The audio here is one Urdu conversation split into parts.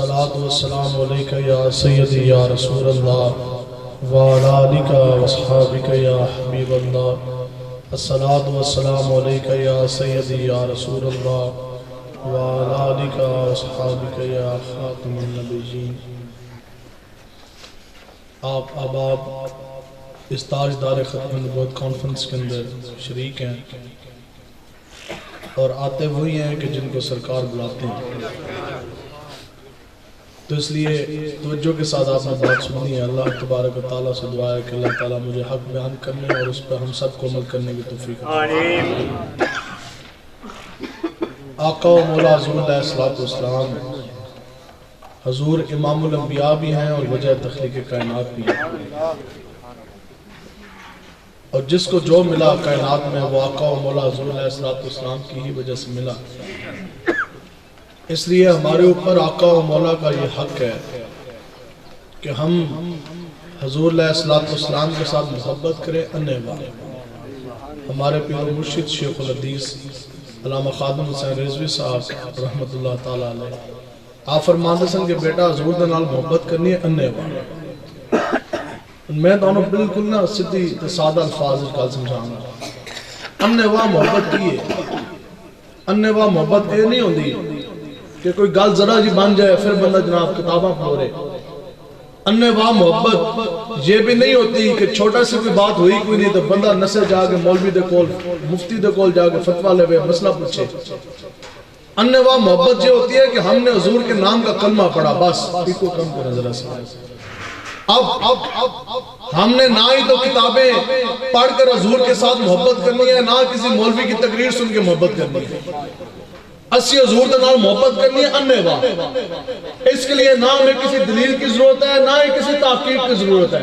الصلاة والسلام علیکہ یا سیدی یا رسول اللہ وعلی آلک واصحابک یا حبیب اللہ الصلاة والسلام علیکہ یا سیدی یا رسول اللہ وعلی آلک واصحابک یا خاتم النبیین۔ آپ احباب اس تاجدار ختم نبوت کانفرنس کے اندر شریک ہیں اور آتے وہی ہیں کہ جن کو سرکار بلاتے ہیں، تو اس لیے توجہ کے ساتھ آپ نے بات سننی ہے۔ اللہ تبارک و تعالیٰ سے دعا ہے کہ اللہ تعالیٰ مجھے حق بیان کرنے اور اس پر ہم سب کو عمل کرنے کی توفیق عطا۔ آقا و مولا حضور علیہ السلام حضور امام الانبیاء بھی ہیں اور وجہ تخلیق کائنات بھی ہیں، اور جس کو جو ملا کائنات میں وہ آقا و مولا حضور علیہ السلام کی ہی وجہ سے ملا۔ اس لیے ہمارے اوپر آقا و مولا کا یہ حق ہے کہ ہم حضور علیہ السلام کے ساتھ محبت کریں انہ والے۔ ہمارے پیر و مرشد شیخ الحدیث علامہ خادم حسین رضوی صاحب رحمت اللہ تعالیٰ علیہ آپ فرماندے سن کے بیٹا حضور دے نال محبت کرنی ہے انہ والے۔ میں دونوں بالکل نہ سدھی تے سادہ الفاظ کال سمجھاؤں۔ انہ واہ محبت کی ہے، انہ واہ محبت یہ نہیں ہوندی کہ کوئی گل ذرا جی بن جائے پھر بندہ جناب کتاباں پڑھے۔ انہ واہ محبت یہ بھی نہیں ہوتی کہ چھوٹا سی کوئی بات ہوئی کوئی نہیں تو بندہ نسے جا کے مولوی دے کول مفتی دے کول جا کے فتویٰ لے مسئلہ پوچھے۔ انہ واہ محبت یہ ہوتی ہے کہ ہم نے حضور کے نام کا کلمہ پڑھا، بس ایک کو کم کریں ذرا سے۔ اب ہم نے نہ ہی تو کتابیں پڑھ کر حضور کے ساتھ محبت کرنی ہے، نہ کسی مولوی کی تقریر سن کے محبت کرنی ہے۔ اسی حضور دے نال محبت کرنی ہے انہ واہ۔ اس کے لیے نہ ہمیں کسی دلیل کی ضرورت ہے، نہ ہی کسی تحقیق کی ضرورت ہے۔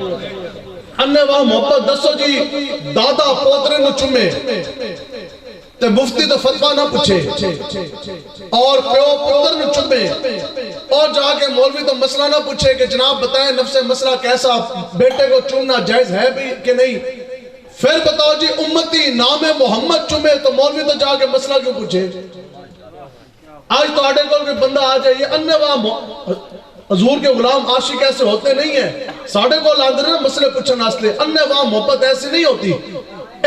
انہ واہ محبت دسو جی دادا پوترے نو چومے تے مفتی تو فتویٰ نہ پوچھے، اور پیو پتر نو چومے اور جا کے مولوی تو مسئلہ نہ پوچھے کہ جناب بتائیں نفس مسئلہ کیسا، بیٹے کو چومنا جائز ہے بھی کہ نہیں۔ پھر بتاؤ جی امتی نام محمد چومے تو مولوی تو جا کے مسئلہ کیوں پوچھے۔ آج تو آڈے کو کوئی بندہ آ جائے یہ انہ واہ حضور کے غلام عاشق ایسے ہوتے نہیں ہیں، ساڑھے کو لاندر ہیں مسئلے پوچھن آسلے۔ انہ واہ محبت ایسی نہیں ہوتی۔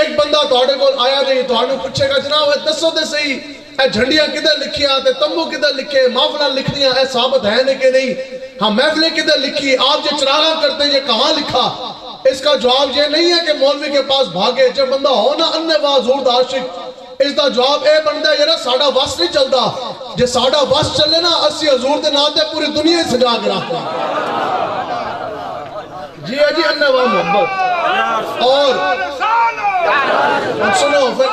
ایک بندہ تو آڈے کو آیا نہیں تو آڈے پوچھے گا جناب اے دسو دے صحیح اے جھنڈیاں کدھر لکھی آتے تمبو کدھر لکھے محفلہ لکھنیاں اے ثابت ہے نہیں کہ نہیں، ہاں محفلیں کدھر لکھی آپ جو چراغاں کرتے یہ کہاں لکھا۔ اس کا جواب یہ نہیں ہے کہ مولوی کے پاس بھاگے، جب بندہ ہو نا انہ واہ حضور دا عاشق، اس دا جواب اے بندہ یہ نا ساڑھا وس نہیں چلتا، جے ساڑھا وس چلے نا اسی حضور دے ناتے پوری دنیا ہی سجا کے رکھتے ہیں۔ جی ہے جی انہ واہ محبت۔ اور سنو پھر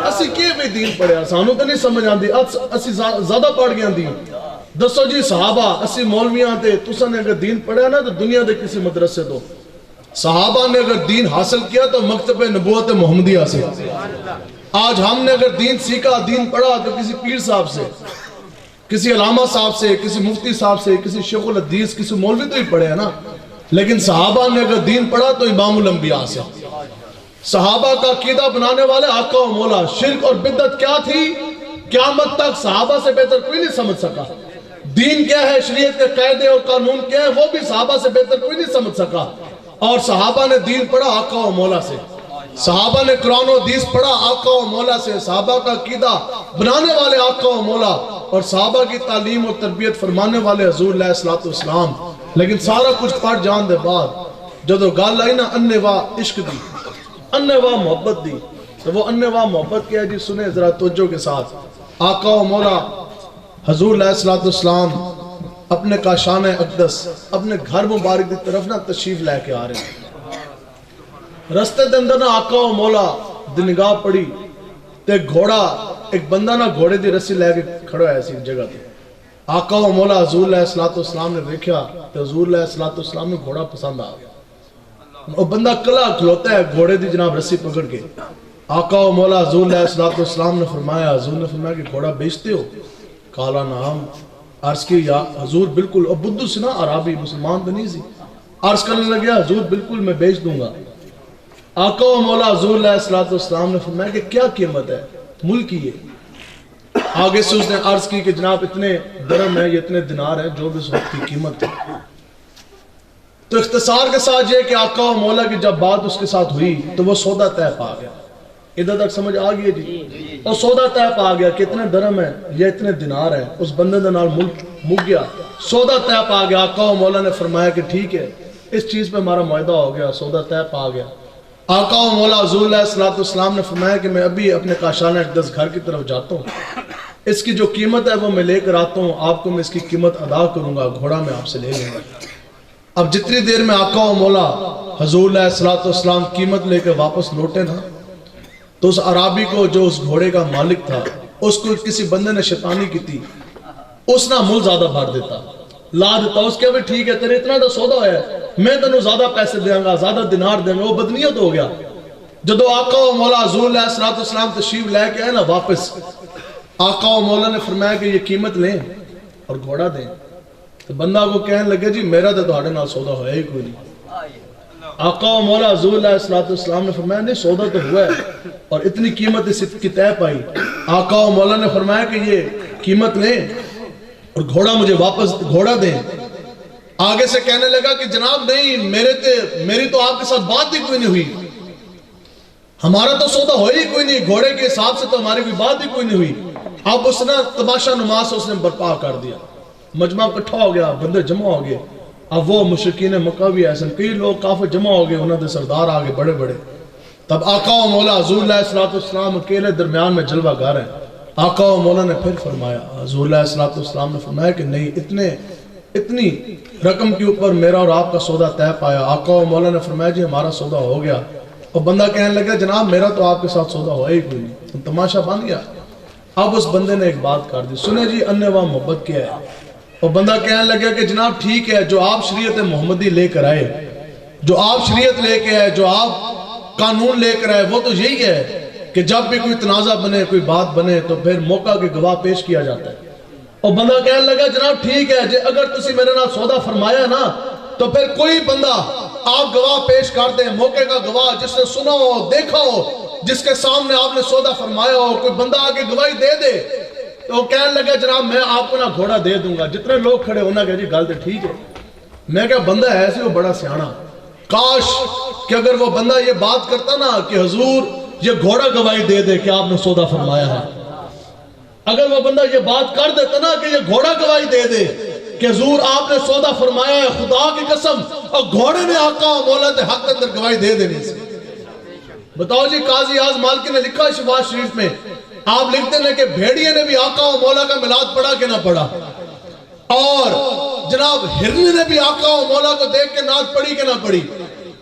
اسی کیے بھی دین پڑھے سانو تو نہیں سمجھ آن دی، اسی زیادہ پڑھ گیا دی۔ دسو جی صحابہ اسی مولویاں تے تُسا نے اگر دین پڑھا نا تو دنیا دے کسی مدرسے تو صحابہ نے اگر دین حاصل کیا تو مکتب نبوت محمدیہ سے۔ آج ہم نے اگر دین سیکھا دین پڑھا تو کسی پیر صاحب سے، کسی علامہ صاحب سے، کسی مفتی صاحب سے، کسی شیخ الحدیث، کسی مولوی تو ہی پڑھے ہیں نا۔ لیکن صحابہ نے اگر دین پڑھا تو امام الانبیاء سے۔ صحابہ کا عقیدہ بنانے والے آقا و مولا، شرک اور بدعت کیا تھی قیامت تک صحابہ سے بہتر کوئی نہیں سمجھ سکا۔ دین کیا ہے، شریعت کے قاعدے اور قانون کیا ہے، وہ بھی صحابہ سے بہتر کوئی نہیں سمجھ سکا۔ اور صحابہ نے دین پڑھا آقا و مولا سے، صحابہ نے قرآن و حدیث پڑھا آقا و مولا سے، صحابہ کا عقیدہ بنانے والے آقا و مولا، اور صحابہ کی تعلیم اور تربیت فرمانے والے حضور علیہ السلام۔ لیکن سارا کچھ پڑھ جان دے بعد جدو گال آئی نا انہ واہ عشق دی، انہ واہ محبت دی، تو وہ انہ واہ محبت کیا ہے جی سنیں ذرا توجہ کے ساتھ۔ آقا و مولا حضور علیہ السلام اپنے کاشان اقدس اپنے گھر مبارک دی طرف نا تشریف لے کے آ رہے ہیں۔ رستے دے اندر نا آقا و مولا دی نگاہ پڑی تے گھوڑا ایک بندہ نا گھوڑے دی رسی لے کے کھڑا ہے اسی جگہ تے۔ آقا و مولا حضور علیہ السلام نے دیکھا تو حضور علیہ السلام نے گھوڑا پسند آ گیا۔ وہ بندہ کلا کھلوتا ہے گھوڑے دی جناب رسی پکڑ کے۔ آقا و مولا حضور علیہ السلام نے فرمایا، حضور نے فرمایا کہ گھوڑا بیچتے ہو؟ کالا نام۔ عرض کی یا حضور بالکل، اور بدو سے نا عرابی مسلمان تو نہیں سی، عرض کرنے لگیا حضور بالکل میں بیچ دوں گا۔ آقا و مولا حضور علیہ السلام نے فرمایا کہ کیا قیمت ہے؟ ملکی ہے۔ آگے سے اس نے عرض کی کہ جناب اتنے درہم ہیں، یہ اتنے دینار ہیں جو بھی اس وقت کی قیمت ہے۔ تو اختصار کے ساتھ یہ کہ آقا و مولا کی جب بات اس کے ساتھ ہوئی تو وہ سودا طے پا گیا۔ ادھر تک سمجھ آ گئی جی؟ اور سودا طے پا گیا کہ اتنے درہم ہیں یا اتنے دینار ہیں، اس بندے دے نال مک گیا، سودا طے پا گیا۔ آقا و مولا نے فرمایا کہ ٹھیک ہے، اس چیز پہ ہمارا معاہدہ ہو گیا، سودا طے پا گیا۔ آقا و مولا حضور علیہ السلام نے فرمایا کہ میں ابھی اپنے کاشانہ اقدس گھر کی طرف جاتا ہوں، اس کی جو قیمت ہے وہ میں لے کر آتا ہوں، آپ کو میں اس کی قیمت ادا کروں گا، گھوڑا میں آپ سے لے لوں گا۔ اب جتنی دیر میں آقا و مولا حضور علیہ السلام قیمت لے کے واپس لوٹے نا، تو اس عرابی کو جو اس گھوڑے کا مالک تھا، اس کو کسی بندے نے شیطانی کی تھی، اس نہ مل زیادہ بھر دیتا، لا دیتا، اس کے بھی ٹھیک ہے تیرے اتنا تو سودا ہے، میں تنوں زیادہ پیسے دیں گا، زیادہ دینار دیں گا۔ وہ بدنیت ہو گیا۔ جدو آقا و مولا حضور علیہ السلام تشریف لے کے آئے نا واپس، آقا و مولا نے فرمایا کہ یہ قیمت لیں اور گھوڑا دیں۔ تو بندہ کو کہنے لگے جی میرا تو تہاڈے نال سودا ہویا ہی کوئی نہیں۔ آقا و مولا حضور علیہ السلام نے فرمایا نہیں سودا تو ہوا ہے، اور اتنی قیمت اس کی طے پائی۔ آقا و مولا نے فرمایا کہ یہ قیمت لیں اور گھوڑا مجھے واپس گھوڑا دیں۔ آگے سے کہنے لگا کہ جناب نہیں، میری تو آپ کے ساتھ بات ہی کوئی نہیں ہوئی، ہمارا تو سودا ہوئی کوئی نہیں، گھوڑے کے حساب سے تو ہماری کوئی بات ہی کوئی نہیں ہوئی۔ اب اس نے تماشا نماز اس نے برپا کر دیا، مجمع اکٹھا ہو گیا، بندے جمع ہو گئے۔ اب وہ مشرکین مکہ بھی ایسے کئی لوگ کافی جمع ہو گئے، انہوں نے سردار آگے بڑے بڑے۔ تب آقا و مولا حضور علیہ السلام اکیلے درمیان میں جلوہ گر ہیں۔ آقا و مولا نے پھر فرمایا، حضور علیہ السلام نے فرمایا کہ نہیں، اتنی رقم کے اوپر میرا اور آپ کا سودا طے پایا۔ آقا و مولا نے فرمایا جی ہمارا سودا ہو گیا۔ اور بندہ کہنے لگا جناب میرا تو آپ کے ساتھ سودا ہوا ہی کوئی نہیں، تماشا بن گیا۔ اب اس بندے نے ایک بات کر دی، سنے جی انواع محبت کیا ہے؟ اور بندہ کہنے لگا کہ جناب ٹھیک ہے، جو آپ شریعت محمدی لے کر آئے، جو آپ شریعت لے کے آئے، جو آپ قانون لے کر آئے، وہ تو یہی ہے کہ جب بھی کوئی تنازع بنے، کوئی بات بنے تو پھر موقع کے گواہ پیش کیا جاتا ہے۔ اور بندہ کہنے لگا جناب ٹھیک ہے، جی اگر تسی میرے نال سودا فرمایا نا تو پھر کوئی بندہ آپ گواہ پیش کر دیں، موقع کا گواہ جس نے سنا ہو، دیکھا ہو، جس کے سامنے آپ نے سودا فرمایا ہو، کوئی بندہ آگے گواہی دے دے۔ تو کہنے لگا جناب میں آپ کو نہ گھوڑا دے دوں گا۔ جتنے لوگ کھڑے ہونا کہ جی گل تو ٹھیک ہے۔ میں کہا بندہ ہے سی وہ بڑا سیانا، کاش کہ اگر وہ بندہ یہ بات کرتا نا کہ حضور یہ گھوڑا گواہی دے دے کہ آپ نے سودا فرمایا ہے، اگر وہ بندہ یہ بات کر دیتا نا کہ یہ گھوڑا گواہی دے دے کہ حضور آپ نے سودا فرمایا ہے، خدا کی قسم، اور گھوڑے نے آقا و مولا دے حق اندر گواہی دے دینی سی۔ بتاؤ جی قاضی اعظم مالکی نے لکھا شفاعت شریف میں، آپ لکھتے ہیں کہ بھیڑیے نے بھی آقا و مولا کا میلاد پڑھا کہ نہ پڑھا، اور جناب ہرنی نے بھی آقا و مولا کو دیکھ کے نعت پڑھی کہ نہ پڑھی،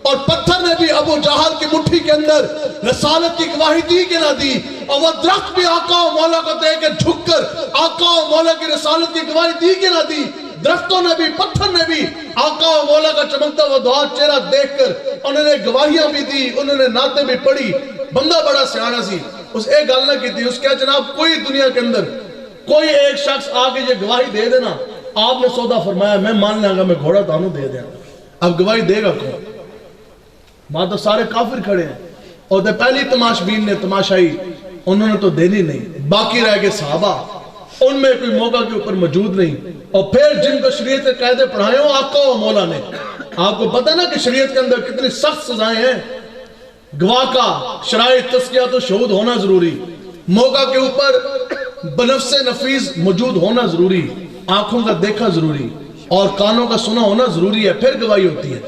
اور پتھر نے بھی ابو جہل کی مٹھی کے اندر رسالت کی گواہی دی کہ نہ دی، اور وہ درخت بھی آقا و مولا کو دیکھ کے جھک کر آقا و مولا کی رسالت کی گواہی دی کہ نہ دی۔ درختوں نے بھی، پتھر نے بھی آقا و مولا کا چمکتا وہ دعا چہرہ دیکھ کر انہوں نے گواہیاں بھی دی، انہوں نے نعتیں بھی پڑھی۔ بندہ بڑا سیانا سی، اس ایک گل نہ کی تھی، اس کہا جناب کوئی دنیا کے اندر کوئی ایک شخص آگے یہ گواہی دے دینا آپ نے سودا فرمایا، میں مان لیں گا، میں گھوڑا تانوں دے دیں۔ اب گواہی دے گا کون؟ وہاں تو سارے کافر کھڑے ہیں، اور پہلی تماشبین نے تماشائی انہوں نے تو دینی نہیں، باقی رہ گئے صحابہ، ان میں کوئی موقع کے اوپر موجود نہیں، اور پھر جن کو شریعت کے قاعدے پڑھائے ہوں آقا و مولا نے۔ آپ کو پتہ نا کہ شریعت کے اندر کتنی سخت سزائیں ہیں، گواہ کا شرائط تزکیہ و شہود ہونا ضروری، موقع کے اوپر بنفس نفیس موجود ہونا ضروری، آنکھوں کا دیکھا ضروری، اور کانوں کا سنا ہونا ضروری ہے، پھر گواہی ہوتی ہے۔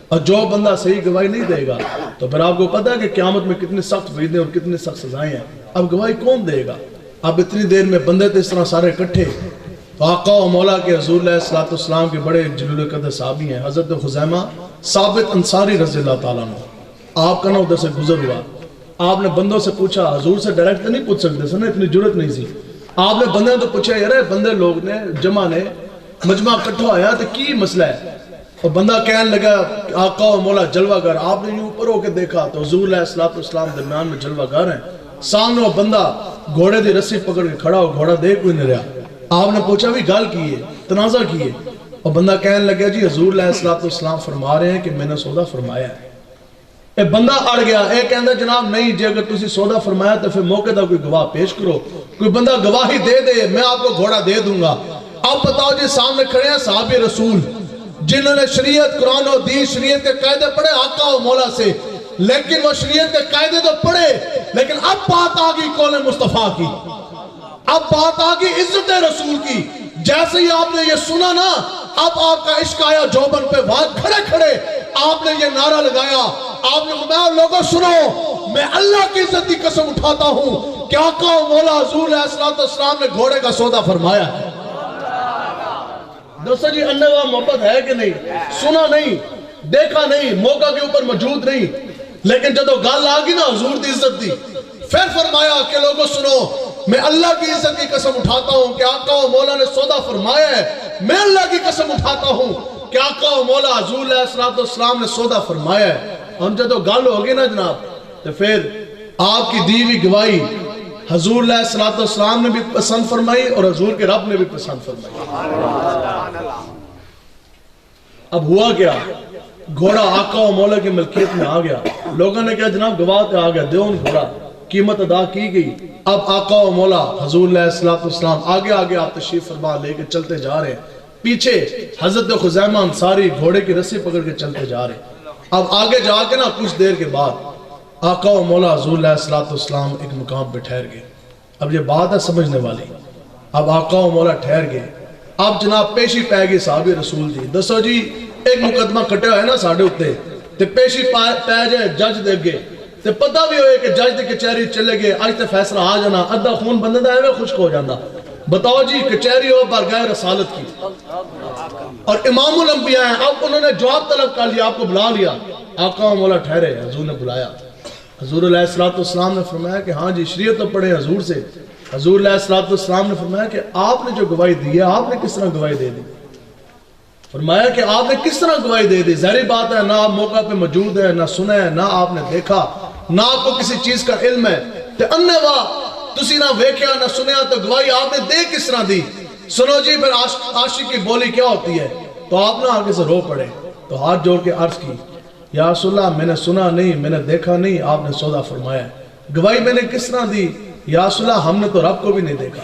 اور جو بندہ صحیح گواہی نہیں دے گا تو پھر آپ کو پتا ہے کہ قیامت میں کتنی سخت وعیدیں اور کتنی سخت سزائیں ہیں۔ اب گواہی کون دے گا؟ اب اتنی دیر میں بندے تو اس طرح سارے اکٹھے، تو آقا و مولا کے حضور علیہ السلام کے بڑے جلیل القدر صحابی ہیں، حضرت خزیمہ ثابت انصاری رضی اللہ تعالیٰ عنہ، آپ کا نا ادھر سے گزر ہوا، آپ نے بندوں سے پوچھا، حضور سے ڈائریکٹ نہیں پوچھ سکتے سن، اتنی جرت نہیں سی، آپ نے بندے تو پوچھا یار بندے لوگ نے جمع نے مجمع اکٹھا ہوا تو کی مسئلہ ہے؟ اور بندہ کہنے لگا آقا و مولا جلوہ گر، آپ نے یوں اوپر ہو کے دیکھا تو حضور علیہ السلام درمیان میں جلوہ گر ہیں، سامنے وہ بندہ گھوڑے دی رسی پکڑ کے کھڑا ہو، گھوڑا دے کوئی نہیں رہا۔ آپ نے پوچھا بھی گال کیے، تنازع کیے، اور بندہ کہنے لگا جی حضور علیہ السلام فرما رہے ہیں کہ میں نے سودا فرمایا ہے۔ اے بندہ اڑ گیا، اے کہندہ جناب نہیں جی اگر تسی سودا فرمایا تو پھر موقع دا کوئی گواہ پیش کرو۔ کوئی بندہ گواہی دے دے میں آپ کو گھوڑا دے دوں گا. اب بتاؤ جی سامنے کھڑے ہیں صحابی رسول جنہوں نے شریعت قرآن و حدیث شریعت کے قاعدے پڑھے آقا و مولا سے, لیکن وہ شریعت کے قاعدے تو پڑھے, لیکن اب بات آ گئی قول مصطفیٰ کی, اب بات آ گئی عزت رسول کی. جیسے ہی آپ نے یہ سنا نا, اب آپ کا عشق آیا جوبن پہ, وہاں کھڑے کھڑے آپ نے یہ نعرہ لگایا, آپ نے فرمایا لوگوں سنو, میں اللہ کی عزت کی قسم اٹھاتا ہوں کہ آقا و مولا حضور علیہ السلام نے گھوڑے کا سودا فرمایا ہے. دوستو جی انواع محبت ہے کہ نہیں؟ سنا نہیں, دیکھا نہیں, موقع کے اوپر موجود نہیں, لیکن جب گل آگی نا حضور دی عزت دی, پھر فرمایا کہ لوگوں سنو, میں اللہ کی عزت کی قسم اٹھاتا ہوں کہ آقا و مولا نے سودا فرمایا ہے. میں اللہ کی قسم اٹھاتا ہوں کہ آقا و مولا حضور علیہ السلام نے سودا فرمایا ہے. ہم جب گل ہوگی نا جناب, تو پھر آپ کی دی ہوئی گواہی حضور علیہ السلام نے بھی پسند فرمائی اور حضور کے رب نے بھی پسند فرمائی. اب ہوا کیا, گھوڑا آقا و مولا کی ملکیت میں آ گیا. لوگوں نے کہا جناب گواہ پہ آ گیا, دیون گھوڑا, قیمت ادا کی گئی. اب آقا و مولا حضور علیہ السلام آگے آگے آپ تشریف فرما لے کے چلتے جا رہے ہیں, پیچھے حضرت خزیمہ انصاری گھوڑے کی رسی پکڑ کے چلتے جا رہے ہیں. اب آگے جا کے نا کچھ دیر کے بعد آقا و مولا حضور علیہ السلام ایک مقام پہ ٹھہر گئے. اب یہ بات ہے سمجھنے والی. اب آقا و مولا ٹھہر گئے. اب جناب پیشی پہ گئی صحابی رسول دی. دسو جی ایک مقدمہ کٹے ہوئے نا ساڑھے اٹھتے, تے پیشی پہ جائے جج دے گئے, تے پتہ بھی ہوئے کہ جج دے کچہری چلے گئے, آج تے فیصلہ آ جانا, ادھا خون بندے دا ہے خشک ہو جانا. بتاؤ جی کچہری ہو بارگاہ رسالت کی, اور امام الانبیاء ہیں. اب انہوں نے جواب طلب کر لیا, آپ کو بلا لیا. آقا و مولا ٹھہرے, حضور نے بلایا. حضور علیہ السلام نے فرمایا کہ ہاں جی شریعت تو پڑھے حضور سے. حضور علیہ السلام نے فرمایا کہ آپ نے جو گواہی دی ہے آپ نے کس طرح گواہی دے دی؟ فرمایا کہ آپ نے کس طرح گواہی دے دی؟ ظاہری بات ہے نہ آپ موقع پہ موجود ہے, نہ سنا ہے, نہ آپ نے دیکھا, نہ آپ کو کسی چیز کا علم ہے. تے انوا تسی نہ ویکھیا نہ سنیا تو گواہی آپ نے دے کس طرح دی؟ سنو جی پھر عاشق کی بولی کیا ہوتی ہے. تو آپ نہ آگے سے رو پڑے, تو ہاتھ جوڑ کے عرض کی یا رسول اللہ میں نے سنا نہیں, میں نے دیکھا نہیں, آپ نے سودا فرمایا. گواہی میں نے کس طرح دی؟ یا رسول اللہ ہم نے تو رب کو بھی نہیں دیکھا.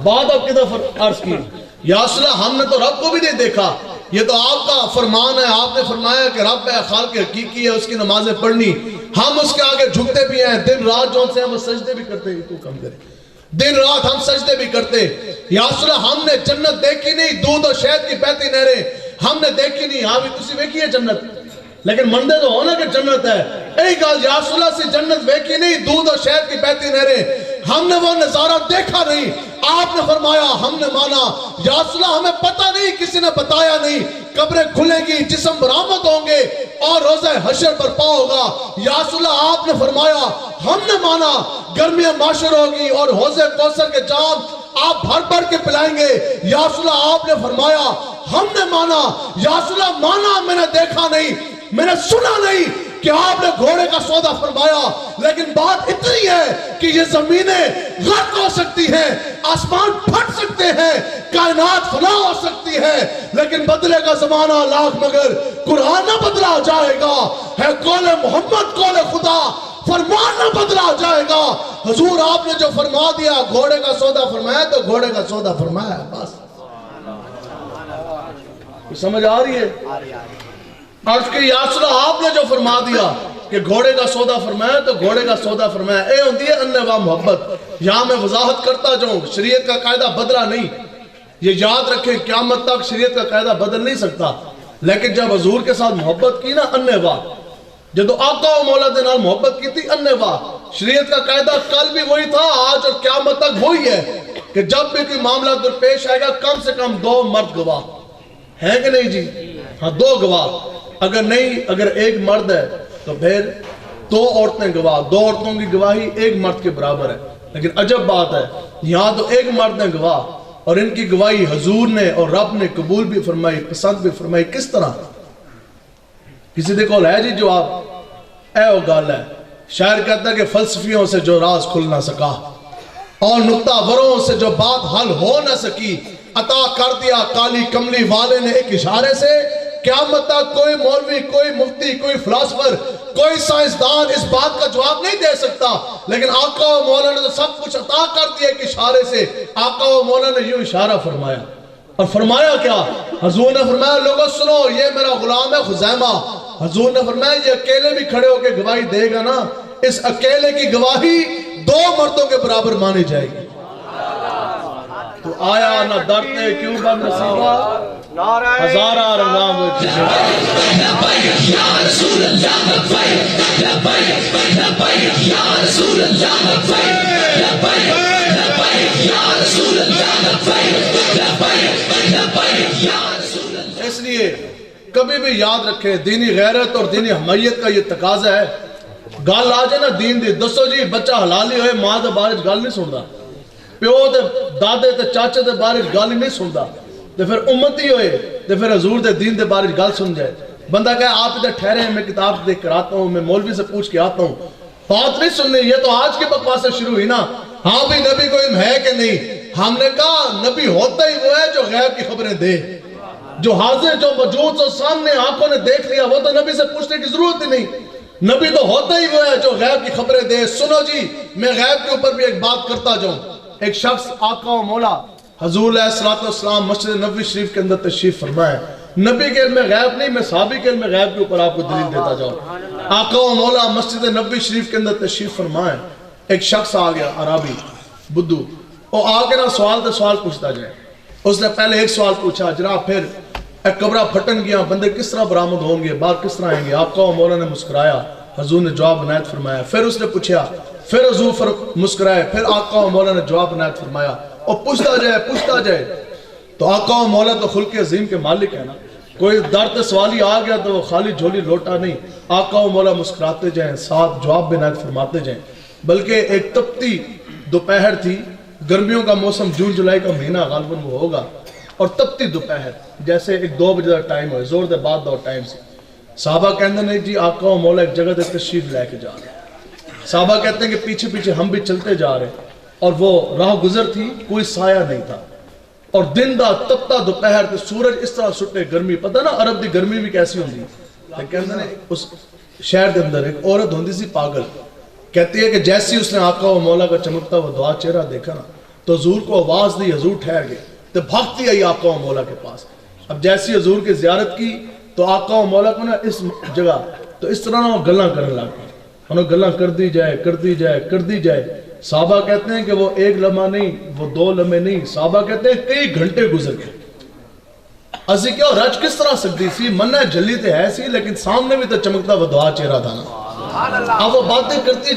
بعد اب کی دفعہ عرض کی یا رسول اللہ ہم نے تو رب کو بھی نہیں دیکھا, یہ تو آپ کا فرمان ہے, آپ نے فرمایا کہ رب ہے خالق حقیقی ہے, اس کی نمازیں پڑھنی, ہم اس کے آگے جھکتے بھی ہیں, دن رات جو سے ہم سجدے بھی کرتے ہیں, تو کم کرے دن رات ہم سجدے بھی کرتے. یا رسول اللہ ہم نے جنت دیکھی نہیں, دودھ و شہد کی بہتی نہریں ہم نے دیکھی نہیں. ہاں بھی تسی ویکھی ہے جنت, لیکن مندے تو ہونا کہ جنت ہے. ایک گال یا رسول اللہ سے جنت ویکھی نہیں, دودھ اور شہد کی بہتی نہریں, ہم نے وہ نظارہ دیکھا نہیں. آپ نے فرمایا ہم نے مانا. یا رسول اللہ ہمیں پتہ نہیں, کسی نے بتایا نہیں. قبریں کھلے گی, جسم برآمد ہوں گے اور روزہ حشر برپا ہوگا. یا رسول اللہ آپ نے فرمایا ہم نے مانا. گرمیاں معاشر ہوگی اور حوض کوثر کے جام آپ بھر بھر کے پلائیں گے. یا رسول اللہ آپ نے فرمایا ہم نے مانا. یا رسول اللہ مانا میں نے دیکھا نہیں, میں نے سنا نہیں کہ آپ نے گھوڑے کا سودا فرمایا, لیکن بات اتنی ہے کہ یہ زمینیں غرق ہو سکتی ہیں, آسمان پھٹ سکتے ہیں, کائنات فنا ہو سکتی ہے, لیکن بدلے کا زمانہ لاکھ مگر قرآن نہ بدلا جائے گا. ہے قول محمد قول خدا, فرمان نہ بدلا جائے گا. حضور آپ نے جو فرما دیا گھوڑے کا سودا فرمایا تو گھوڑے کا سودا فرمایا, بس. سمجھ آ رہی ہے؟ عرض کہ یا رسول اللہ آپ نے جو فرما دیا کہ گھوڑے کا سودا فرمایا تو گھوڑے کا سودا فرمایا. اے ہوندی ہے انواع محبت. یہاں میں وضاحت کرتا جاؤں, شریعت کا قاعدہ بدلا نہیں, یہ یاد رکھیں قیامت تک شریعت کا قاعدہ بدل نہیں سکتا. لیکن جب حضور کے ساتھ محبت کی نا انواع, جب آقا و مولا دے نال محبت کی تھی انواع, شریعت کا قاعدہ کل بھی وہی تھا, آج اور قیامت تک وہی ہے کہ جب بھی کوئی معاملہ درپیش آئے گا کم سے کم 2 مرد گواہ ہیں کہ نہیں جی؟ ہاں 2 گواہ. اگر نہیں, اگر ایک مرد ہے تو پھر 2 عورتیں گواہ. 2 عورتوں کی گواہی ایک مرد کے برابر ہے. لیکن عجب بات ہے یہاں تو ایک مرد نے گواہ, اور ان کی گواہی حضور نے اور رب نے قبول بھی فرمائی, پسند بھی فرمائی. کس طرح؟ کسی دے کول ہے جی جواب؟ اے وہ گال ہے. شاعر کہتا ہے کہ فلسفیوں سے جو راز کھل نہ سکا اور نقطہ وروں سے جو بات حل ہو نہ سکی, عطا کر دیا کالی کملی والے نے ایک اشارے سے, قیامت تک کوئی مولوی، کوئی مفتی، کوئی فلاسفر، کوئی سائنسدان اس بات کا جواب نہیں دے سکتا، لیکن آقا و مولا نے تو سب کچھ عطا کر دیا ایک اشارے سے۔ آقا و مولا نے یوں اشارہ فرمایا، اور فرمایا کیا؟ حضور نے فرمایا لوگوں سنو، یہ میرا غلام ہے خزیمہ۔ حضور نے فرمایا یہ اکیلے بھی کھڑے ہو کے گواہی دے گا نا، اس اکیلے کی گواہی 2 مردوں کے برابر مانی جائے گی۔ تو آیا نہ درتے کیوں بند نصیبہ، ہزارہ رنگاں میں کسی لبیک یا رسول اللہ لبیک، لبیک لبیک یا رسول اللہ لبیک، لبیک لبیک یا رسول اللہ لبیک، لبیک لبیک یا رسول اللہ۔ اس لیے کبھی بھی یاد رکھے، دینی غیرت اور دینی حمیت کا یہ تقاضا ہے۔ گل آ جائے نا دین دی، دسو جی بچہ حلالی ہوئے ماں دے بارے گل نہیں سندا، پیو دے دادے تے چاچے دے بارے گل نہیں سندا، تے پھر امتی ہوئے تے پھر حضور دے دین دے بارے گل سن جائے۔ بندہ کہے آپ ادھر ٹھہرے ہیں، میں کتاب دیکھ کر آتا ہوں، میں مولوی سے پوچھ کے آتا ہوں، بات نہیں سننی۔ یہ تو آج کی بکواس سے شروع ہوئی نا، ہاں بھی نبی کو علم ہے کہ نہیں؟ ہم نے کہا نبی ہوتا ہی وہ ہے جو غیب کی خبریں دے، جو حاضر جو موجود جو سامنے آنکھوں نے دیکھ لیا، وہ تو نبی سے پوچھنے کی ضرورت ہی نہیں۔ نبی تو ہوتا ہی وہ ہے جو غیب کی خبریں دے۔ سنو جی، میں غیب کے اوپر بھی ایک بات کرتا جاؤں۔ ایک شخص آقا و مولا حضور علیہ الصلوۃ والسلام مسجد نبوی شریف کے اندر تشریف فرمائے۔ نبی کے علم غیب نہیں، میں صحابی کے علم غیب کے اوپر آپ کو دلیل دیتا جاؤں۔ آقا و مولا مسجد نبوی شریف کے اندر تشریف فرمائے، ایک شخص آ گیا عربی بدو، وہ آ کے نا سوال تے سوال پوچھتا جائے۔ اس نے پہلے ایک سوال پوچھا، جناب پھر ایک قبرہ پھٹن گیا، بندے کس طرح برآمد ہوں گے، باہر کس طرح آئیں گے؟ آقا و مولا نے مسکرایا، حضور نے جواب عنایت فرمایا۔ پھر اس نے پوچھا، پھر حضور مسکرائے، پھر آقا و مولا نے جواب عنایت فرمایا، اور پوچھتا جائے۔ تو آقا و مولا تو خلق عظیم کے مالک ہے نا، کوئی درد سوالی آ گیا تو وہ خالی جھولی لوٹا نہیں، آقا و مولا مسکراتے جائیں، ساتھ جواب عنایت فرماتے جائیں۔ بلکہ ایک تپتی دوپہر تھی، گرمیوں کا موسم جون جولائی کا مہینہ غالباً وہ ہوگا، اور تپتی دوپہر جیسے ایک 2 بجے کا ٹائم ہوئے، زور دے بعد دو ٹائم سے صحابہ کہتے ہیں جی آقا و مولا ایک جگہ دے تشریف لے کے جا رہے ہیں۔ صحابہ کہتے ہیں کہ پیچھے پیچھے ہم بھی چلتے جا رہے ہیں، اور وہ راہ گزر تھی، کوئی سایہ نہیں تھا، اور دن دا تپتا دوپہر تے سورج اس طرح سٹے، گرمی پتہ نا عرب دی گرمی بھی کیسی ہوندی ہے۔ کہتے ہیں اس شہر کے اندر ایک عورت ہوندی سی پاگل، کہتی ہے کہ جیسی اس نے آقا و مولا کا چمکتا وہ دعا چہرہ دیکھا نا تو حضور کو آواز دی، حضور ٹھہر گئے، تو بھاگتی آئی آقا و مولا کے پاس۔ اب جیسی حضور کی زیارت کی تو آقا و مولا کو نا اس جگہ تو اس طرح نا وہ گلاں کرنے لگ گئی، انہوں گلاں کر دی جائے۔ صحابہ کہتے ہیں کہ وہ ایک لمحہ نہیں، وہ 2 لمحے نہیں، صحابہ کہتے ہیں کئی گھنٹے گزر گئے۔ اسی کیا رج کس طرح سکتی سی، منہ جھلی تے ہے سی، لیکن سامنے بھی تو چمکتا وہ دعا چہرہ تھا نا۔ اب وہ باتیں کرتی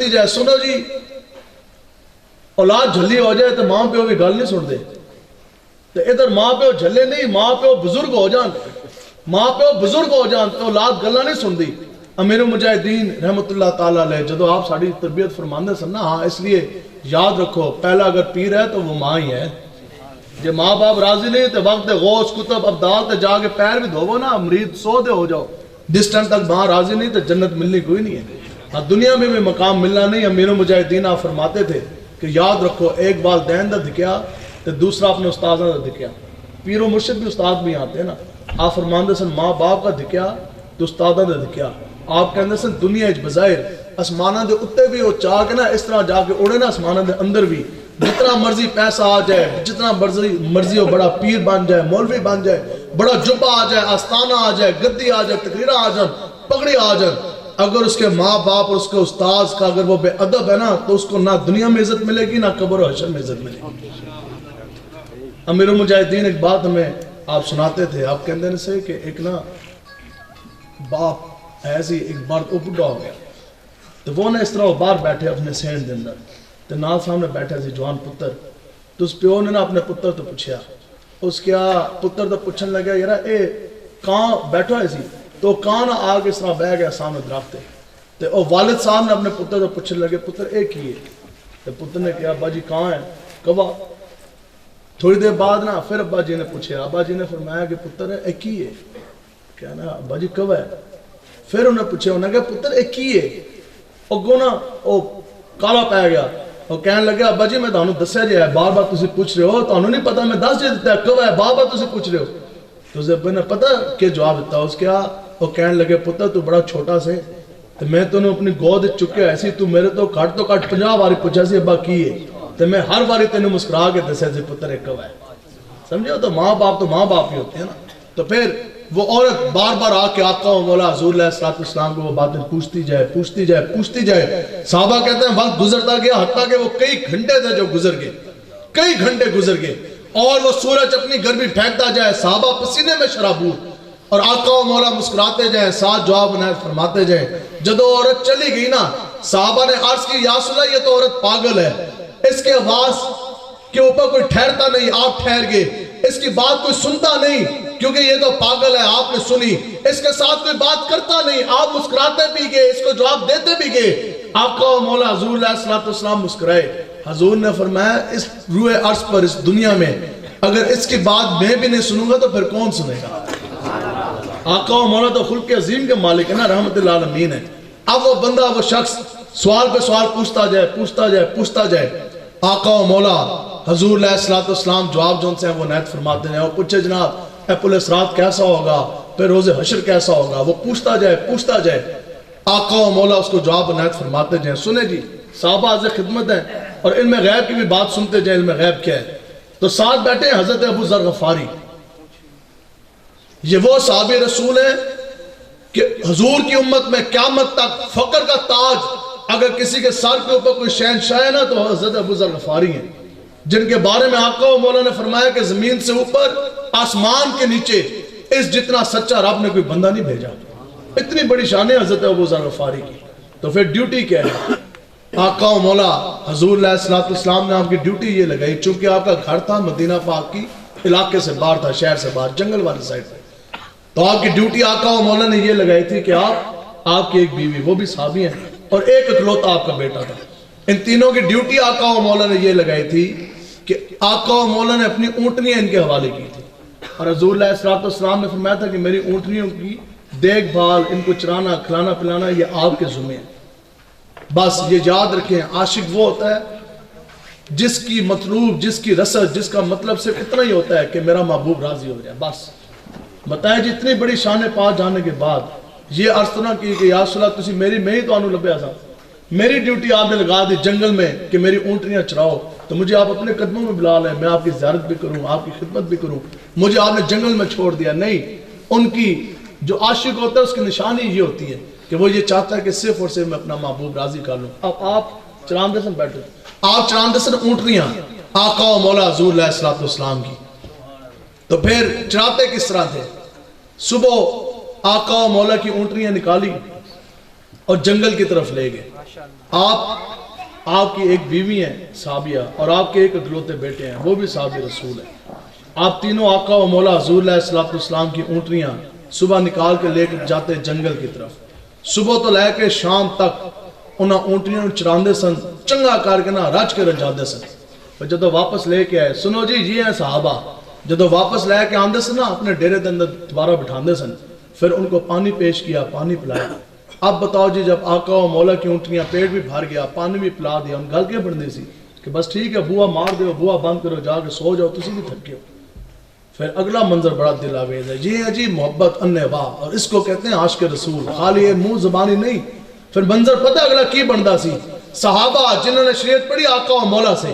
جائے۔ سنو جی، اولاد جھلی ہو جائے تو ماں پیو بھی گل نہیں سن دے، تو ادھر ماں پیو جھلے نہیں، ماں پیو بزرگ ہو جان تو اولاد گلاں نہیں سن دی۔ امیر المجاہدین رحمت اللہ تعالیٰ علیہ جدو آپ ساری تربیت فرماندے سن نا، ہاں اس لیے یاد رکھو پہلا اگر پیر ہے تو وہ ماں ہی ہے۔ جب ماں باپ راضی نہیں تو وقت غوث کتب ابدال تے جا کے پیر بھی دھوو نا، مرید 100 دے ہو جاؤ، جس ٹائم تک ماں راضی نہیں تو جنت ملنی کوئی نہیں ہے، ہاں دنیا میں بھی مقام ملنا نہیں۔ امیر المجاہدین آپ فرماتے تھے کہ یاد رکھو ایک والدین دا دکھیا تو دوسرا اپنے استاذہ دا دکھیا، پیر و مرشد بھی استاد بھی آتے ہیں نا۔ آپ فرماندے سن ماں باپ کا دکھیا تو استادہ دا دکھیا۔ آپ کہندے سن دنیا اچ بظاہر اسمانہ دے اتے بھی وہ چاہ کے نا اس طرح جا کے اڑے نا، اسمانہ دے اندر بھی جتنا مرضی پیسہ آ جائے، جتنا مرضی ہو بڑا پیر بن جائے، مولوی بن جائے، بڑا جبہ آ جائے، آستانہ آ جائے، گدی آ جائے، تقریرہ آ جائے، پگڑی آ جائے، اگر اس کے ماں باپ اور اس کے استاذ کا اگر وہ بے ادب ہے نا تو اس کو نہ دنیا میں عزت ملے گی، نہ قبر و حشر میں عزت ملے گی۔ امیر المجاہدین ایک بات ہمیں آپ سناتے تھے، آپ کہندے نے سے کہ ایک نا باپ ایسی ایک بار وہ بڑھا ہو گیا تو وہ نا اس طرح وہ باہر بیٹھے اپنے سینڈ دے اندر تو نال سامنے بیٹھے سی جوان پتر، تو اس پیو نے نا اپنے پتر تو پوچھیا، اس کیا پتر تو پوچھن لگا یارا اے کہاں بیٹھا ہے سی، تو کہاں نہ آگ اس طرح بہ گیا سامنے درخت تے او والد صاحب نے اپنے پتر تو پوچھن لگے پتر اے کی ہے، تو پتر نے کہا ابا جی کہاں ہے، کہا تھوڑی دیر بعد نا پھر ابا جی نے پوچھا، ابا جی نے فرمایا کہ پتر اے کی ہے، کہنا ابا جی کب ہے، پھر انہیں پوچھا، انہیں کہا پتر اے کی ہے، اگو نا او کالا پہ گیا، اور کہنے لگا ابا جی میں تانوں دسیا جی ہے، بار بار تسی پوچھ رہے ہو، تانوں نہیں پتا میں دس جی دیتا ہے کب ہے، بار بار تسی پوچھ رہے ہو، تو زیب نے پتہ کہ جواب دیتا اس کیا وہ کہنے لگے پتر تو بڑا چھوٹا سے تو میں تو اپنی گود چکے ایسی تو میرے تو کٹ 50 باری پوچھا سی ابا کی ہے تو میں ہر باری تینوں مسکرا کے دسیا سی پتر ایک کب ہے سمجھے تو ماں باپ ہی ہوتے ہیں نا. تو پھر وہ عورت بار بار آ کے آقا و مولا حضور علیہ السلام کو وہ باتیں پوچھتی جائے. صحابہ کہتے ہیں وقت گزرتا گیا حتیٰ کہ وہ کئی گھنٹے تھے جو کئی گھنٹے گزر گئے اور وہ سورج اپنی گرمی پھینکتا جائے, صحابہ پسینے میں شرابور اور آقا و مولا مسکراتے جائیں, ساتھ جواب عنایت فرماتے جائیں. جب وہ عورت چلی گئی نا صحابہ نے عرض کی یا رسول اللہ یہ تو عورت پاگل ہے, اس کے آواز کے اوپر کوئی ٹھہرتا نہیں, آپ ٹھہر گئے, اس کی بات کوئی سنتا نہیں کیونکہ یہ تو پاگل ہے, آپ نے سنی, اس کے ساتھ کوئی بات کرتا نہیں, آپ مسکراتے بھی گئے, اس کو جواب دیتے بھی گئے. آقا و مولا حضور علیہ السلام مسکرائے. حضور نے فرمایا اس روح عرض پر اس دنیا میں اگر اس کی بات میں بھی نہیں سنوں گا تو پھر کون سنے گا. آقا و مولا تو خلق عظیم کے مالک ہے نا, رحمت اللہ عالمین ہے. اب وہ بندہ وہ شخص سوال پہ سوال پوچھتا جائے. آقا و مولا حضور علیہ السلام جواب جو سے وہ عنایت فرماتے ہیں. وہ پوچھے جناب اے پل اسرات کیسا ہوگا, پھر روز حشر کیسا ہوگا, وہ پوچھتا جائے. آقا و مولا اس کو جواب عنایت فرماتے جائیں. سنیں جی صحابہ حاضر خدمت ہیں اور علم غیب کی بھی بات سنتے جائیں. علم غیب کیا ہے تو ساتھ بیٹھے ہیں حضرت ابو ذر غفاری. یہ وہ صحابی رسول ہیں کہ حضور کی امت میں قیامت تک فقر کا تاج اگر کسی کے سر کے اوپر کوئی شہنشاہ ہے نا تو حضرت ابو ذر غفاری ہیں, جن کے بارے میں آقا و مولا نے فرمایا کہ زمین سے اوپر آسمان کے نیچے اس جتنا سچا رب نے کوئی بندہ نہیں بھیجا. اتنی بڑی شان ہے حضرت ابو ذر غفاری کی. تو پھر ڈیوٹی کیا ہے؟ آقا و مولا حضور علیہ السلام نے آپ کی ڈیوٹی یہ لگائی, چونکہ آپ کا گھر تھا مدینہ پاک کی علاقے سے باہر تھا, شہر سے باہر, جنگل والی سائڈ پہ. تو آپ کی ڈیوٹی آقا و مولا نے یہ لگائی تھی کہ آپ کی ایک بیوی وہ بھی صحابی ہیں اور ایک اکلوتا آپ کا بیٹا تھا. ان تینوں کی ڈیوٹی آقا و مولا نے یہ لگائی تھی کہ آقا و مولا نے اپنی اونٹنیاں ان کے حوالے کی تھی اور حضور علیہ السلام نے فرمایا تھا کہ میری اونٹنیوں کی دیکھ بھال, ان کو چرانا کھلانا پلانا یہ آپ کے ذمہ ہے. بس یہ یاد رکھیں عاشق وہ ہوتا ہے جس کی مطلوب, جس کی رسد, جس کا مطلب صرف اتنا ہی ہوتا ہے کہ میرا محبوب راضی ہو جائے. بس بتائیں جی اتنی بڑی شان پا جانے کے بعد یہ عرض تو نہ کی کہ یا رسول اللہ تسی میری میں ہی تو آنو لبیا تھا, میری ڈیوٹی آپ نے لگا دی جنگل میں کہ میری اونٹنیاں چراؤ, تو مجھے آپ اپنے قدموں میں بلا لیں, میں آپ کی زیارت بھی کروں, آپ کی خدمت بھی کروں. مجھے آپ نے جنگل میں چھوڑ دیا نہیں. ان کی جو عاشق ہوتا ہے اس کی نشانی یہ ہوتی ہے کہ وہ یہ چاہتا ہے کہ صرف اور صرف میں اپنا محبوب راضی کر لوں. اب آپ چراندے سن بیٹھے, آپ چراندے سن اونٹنیاں آقا و مولا حضور علیہ السلام کی. تو پھر چراتے کس طرح تھے؟ صبح آقا و مولا کی اونٹنیاں نکالی اور جنگل کی طرف لے گئے. آپ کی ایک بیوی ہیں صحابیہ اور آپ کے ایک اکلوتے بیٹے ہیں وہ بھی صحابی رسول ہیں. آپ تینوں آقا و مولا حضور علیہ السلام کی اونٹنیاں صبح نکال کے لے کے جاتے جنگل کی طرف. صبح تو لے کے شام تک انہاں اونٹنیاں چراندے سن, چنگا کر کے نا رج کے رجاندے سن. اور جدو واپس لے کے آئے, سنو جی یہ ہیں صحابہ, جدو واپس لے کے آندے سن نا اپنے ڈیرے دے اندر دوبارہ بٹھاندے سن, پھر ان کو پانی پیش کیا, پانی پلایا. اب بتاؤ جی جب آقا و مولا کی اونٹنیاں پیٹ بھی بھر گیا, پانی بھی پلا دیا, ان گل کے بڑھنے سی کہ بس ٹھیک ہے بوا مار دو, بوا بند کرو, جا کے سو جاؤ, تسی بھی تھکے ہو. پھر اگلا منظر بڑا دل آویز ہے, یہ ہے جی محبت انواع, اور اس کو کہتے ہیں عاشق رسول. خالی یہ منہ زبانی نہیں, پھر منظر پتہ اگلا کی بندا سی. صحابہ جنہوں نے شریعت پڑھی آقا و مولا سے,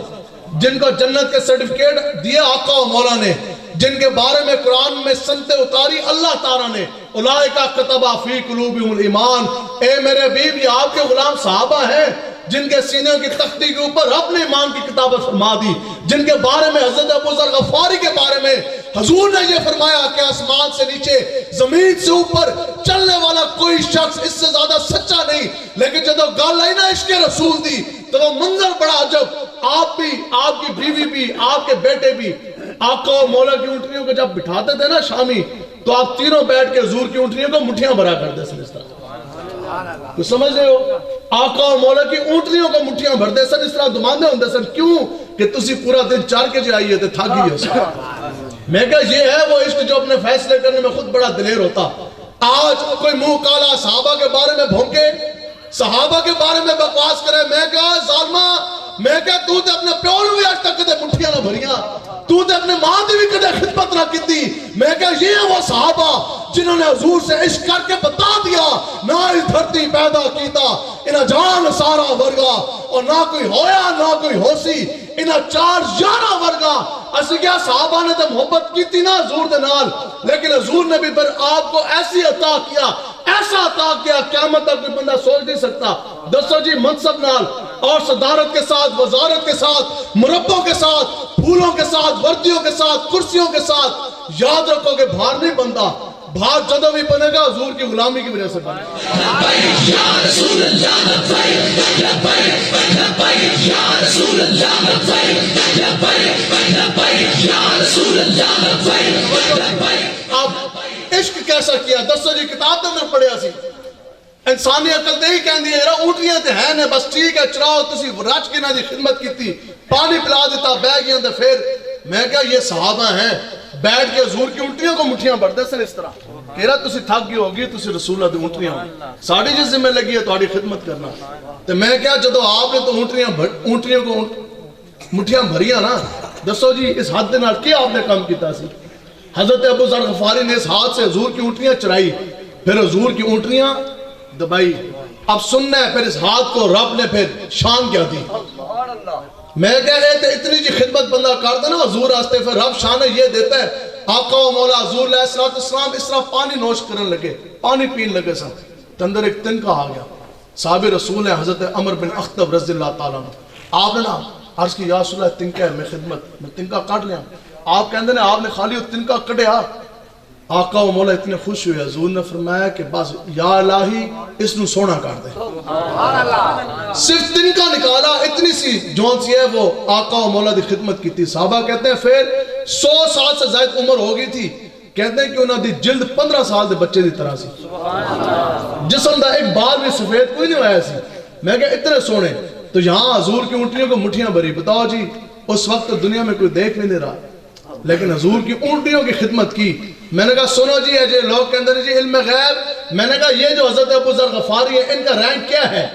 جن کو جنت کے سرٹیفکیٹ دیے آقا و مولا نے, جن کے بارے میں قرآن میں سنتے اتاری اللہ تعالیٰ نے, اولئک کتب فی قلوبہم الایمان. اے میرے حبیب یہ آپ کے غلام صحابہ ہیں جن کے سینوں کی تختی کے اوپر اپنے ایمان کی کتابت فرما دی, جن کے بارے میں حضرت ابو ذر غفاری کے بارے میں حضور نے یہ فرمایا کہ آسمان سے نیچے زمین سے اوپر چلنے والا کوئی شخص اس سے زیادہ سچا نہیں. لیکن جب گل آئی نا عشق رسول دی تو وہ منظر بڑا عجب. آپ بھی, آپ کی بیوی بھی, آپ کے بیٹے بھی آقا و مولا کی اونٹنیوں کو جب بٹھاتے تھے نا شامی, تو آپ تینوں بیٹھ کے حضور کی اونٹنیوں کو مٹھیاں بھرا کرتے سن. اس طرح تو سمجھ رہے ہو, آقا و مولا کی اونٹنیوں کو مٹھیاں بھرتے سن, اس طرح دماندے ہوندے سن. کیوں کہ تسی پورا دن چار کے جائیے تھے, تھک گئی ہو سن. میں کہا یہ ہے وہ عشق جو اپنے فیصلے کرنے میں خود بڑا دلیر ہوتا. آج کوئی منہ کالا صحابہ کے بارے میں بھونکے, صحابہ کے بارے میں بکواس کرے. میں کہا ظالمہ, میں کہا تو تے اپنے پیو نوں بھی آج تک تے مٹھیاں نہ بھریاں, تو تے اپنے ماں دی بھی کدے خدمت نہ کی. میں کہا یہ وہ صحابہ جنہوں نے حضور سے عشق کر کے بتا دیا نہ اس دھرتی پیدا کیتا انہاں جان سارا ورگا اور نہ کوئی ہویا نہ کوئی ہوسی انہاں 411 ورگا. اسی کیا صحابہ نے تو محبت کی تھی نا حضور دے نال, لیکن حضور نے بھی پھر آپ کو ایسی عطا کیا, ایسا عطا کیا قیامت تک کوئی بندہ سوچ نہیں سکتا. دسو جی منصب نال اور صدارت کے ساتھ, وزارت کے ساتھ, مربوں کے ساتھ, پھولوں کے ساتھ, وردیوں کے ساتھ, کرسیوں کے ساتھ, یاد رکھو کہ بھار نہیں بنتا, بھار جدو بھی بنے گا حضور کی غلامی کی وجہ سے بنے گا. لبیک یا رسول اللہ لبیک لبیک لبیک یا رسول اللہ لبیک لبیک لبیک یا رسول اللہ لبیک لبیک. اب عشق کیسا کیا دسو جی کتاب کے اندر پڑھیا سی. انسانی عقل تے ہی کہندی ہے اونٹیاں تے ہیں نے بس ٹھیک ہے چراؤ تسی رچ کے نہ دی خدمت کیتی پانی پلا دیتا بہ گیا تے پھر میں کہا یہ صحابہ ہیں بیٹھ کے حضور کی اونٹیوں کو مٹھیاں بھرتے سن اس طرح کہہ رہا تسی تھک گئی ہوگی تسی رسول اللہ دی اونٹیاں ساڑی جس ذمہ لگی ہے تہاڈی خدمت کرنا. تے میں کہا جدو آپ نے تو اونٹیاں کو مٹھیاں بھریاں نا دسو جی اس حد دے نال کیا آپ نے کام کیتا سی. حضرت ابو ذر غفاری نے اس ہاتھ سے حضور کی اونٹیاں چرائی پھر حضور کی اونٹیاں دبائی. اب سننا ہے پھر اس ہاتھ کو رب نے پھر شان کیا دی. میں کہہ رہے تھے اتنی جی خدمت بندہ کرتا نا حضور آستے پھر رب شان یہ دیتا ہے. آقا و مولا حضور علیہ السلام اس طرح پانی نوش کرنے لگے پانی پین لگے سن تندر ایک تنکا آ گیا. صحاب رسول ہے حضرت عمر بن اخطب رضی اللہ تعالیٰ آپ نے نا عرض کی یا رسول اللہ تنکا ہے میں خدمت میں تنکا کاٹ لیا. آپ کہندے نے آپ نے خالی تنکا کٹیا. آقا و مولا اتنے خوش ہوئے حضور نے فرمایا کہ بس یا الہی اس نو سونا کر دے. صرف تنکا نکالا اتنی سی جون سی ہے وہ آقا و مولا دی خدمت کی تھی. صحابہ کہتے ہیں پھر 100 سال سے زائد عمر ہو گئی تھی. کہتے ہیں کہ انہوں دی جلد 15 سال دے بچے دی طرح سی جسم دا ایک بال بھی سفید کوئی نہیں آیا سی. میں کہا اتنے سونے تو یہاں حضور کی اونٹیوں کو مٹھیاں بھری. بتاؤ جی اس وقت دنیا میں کوئی دیکھ نہیں دے رہا لیکن حضور کی اونٹیوں کی خدمت کی. میں نے کہا سنو جی ہے جی لوگ کہتے ہیں جی علم غیب. میں نے کہا یہ جو حضرت ابو ذر غفاری ہے ان کا رینک کیا ہے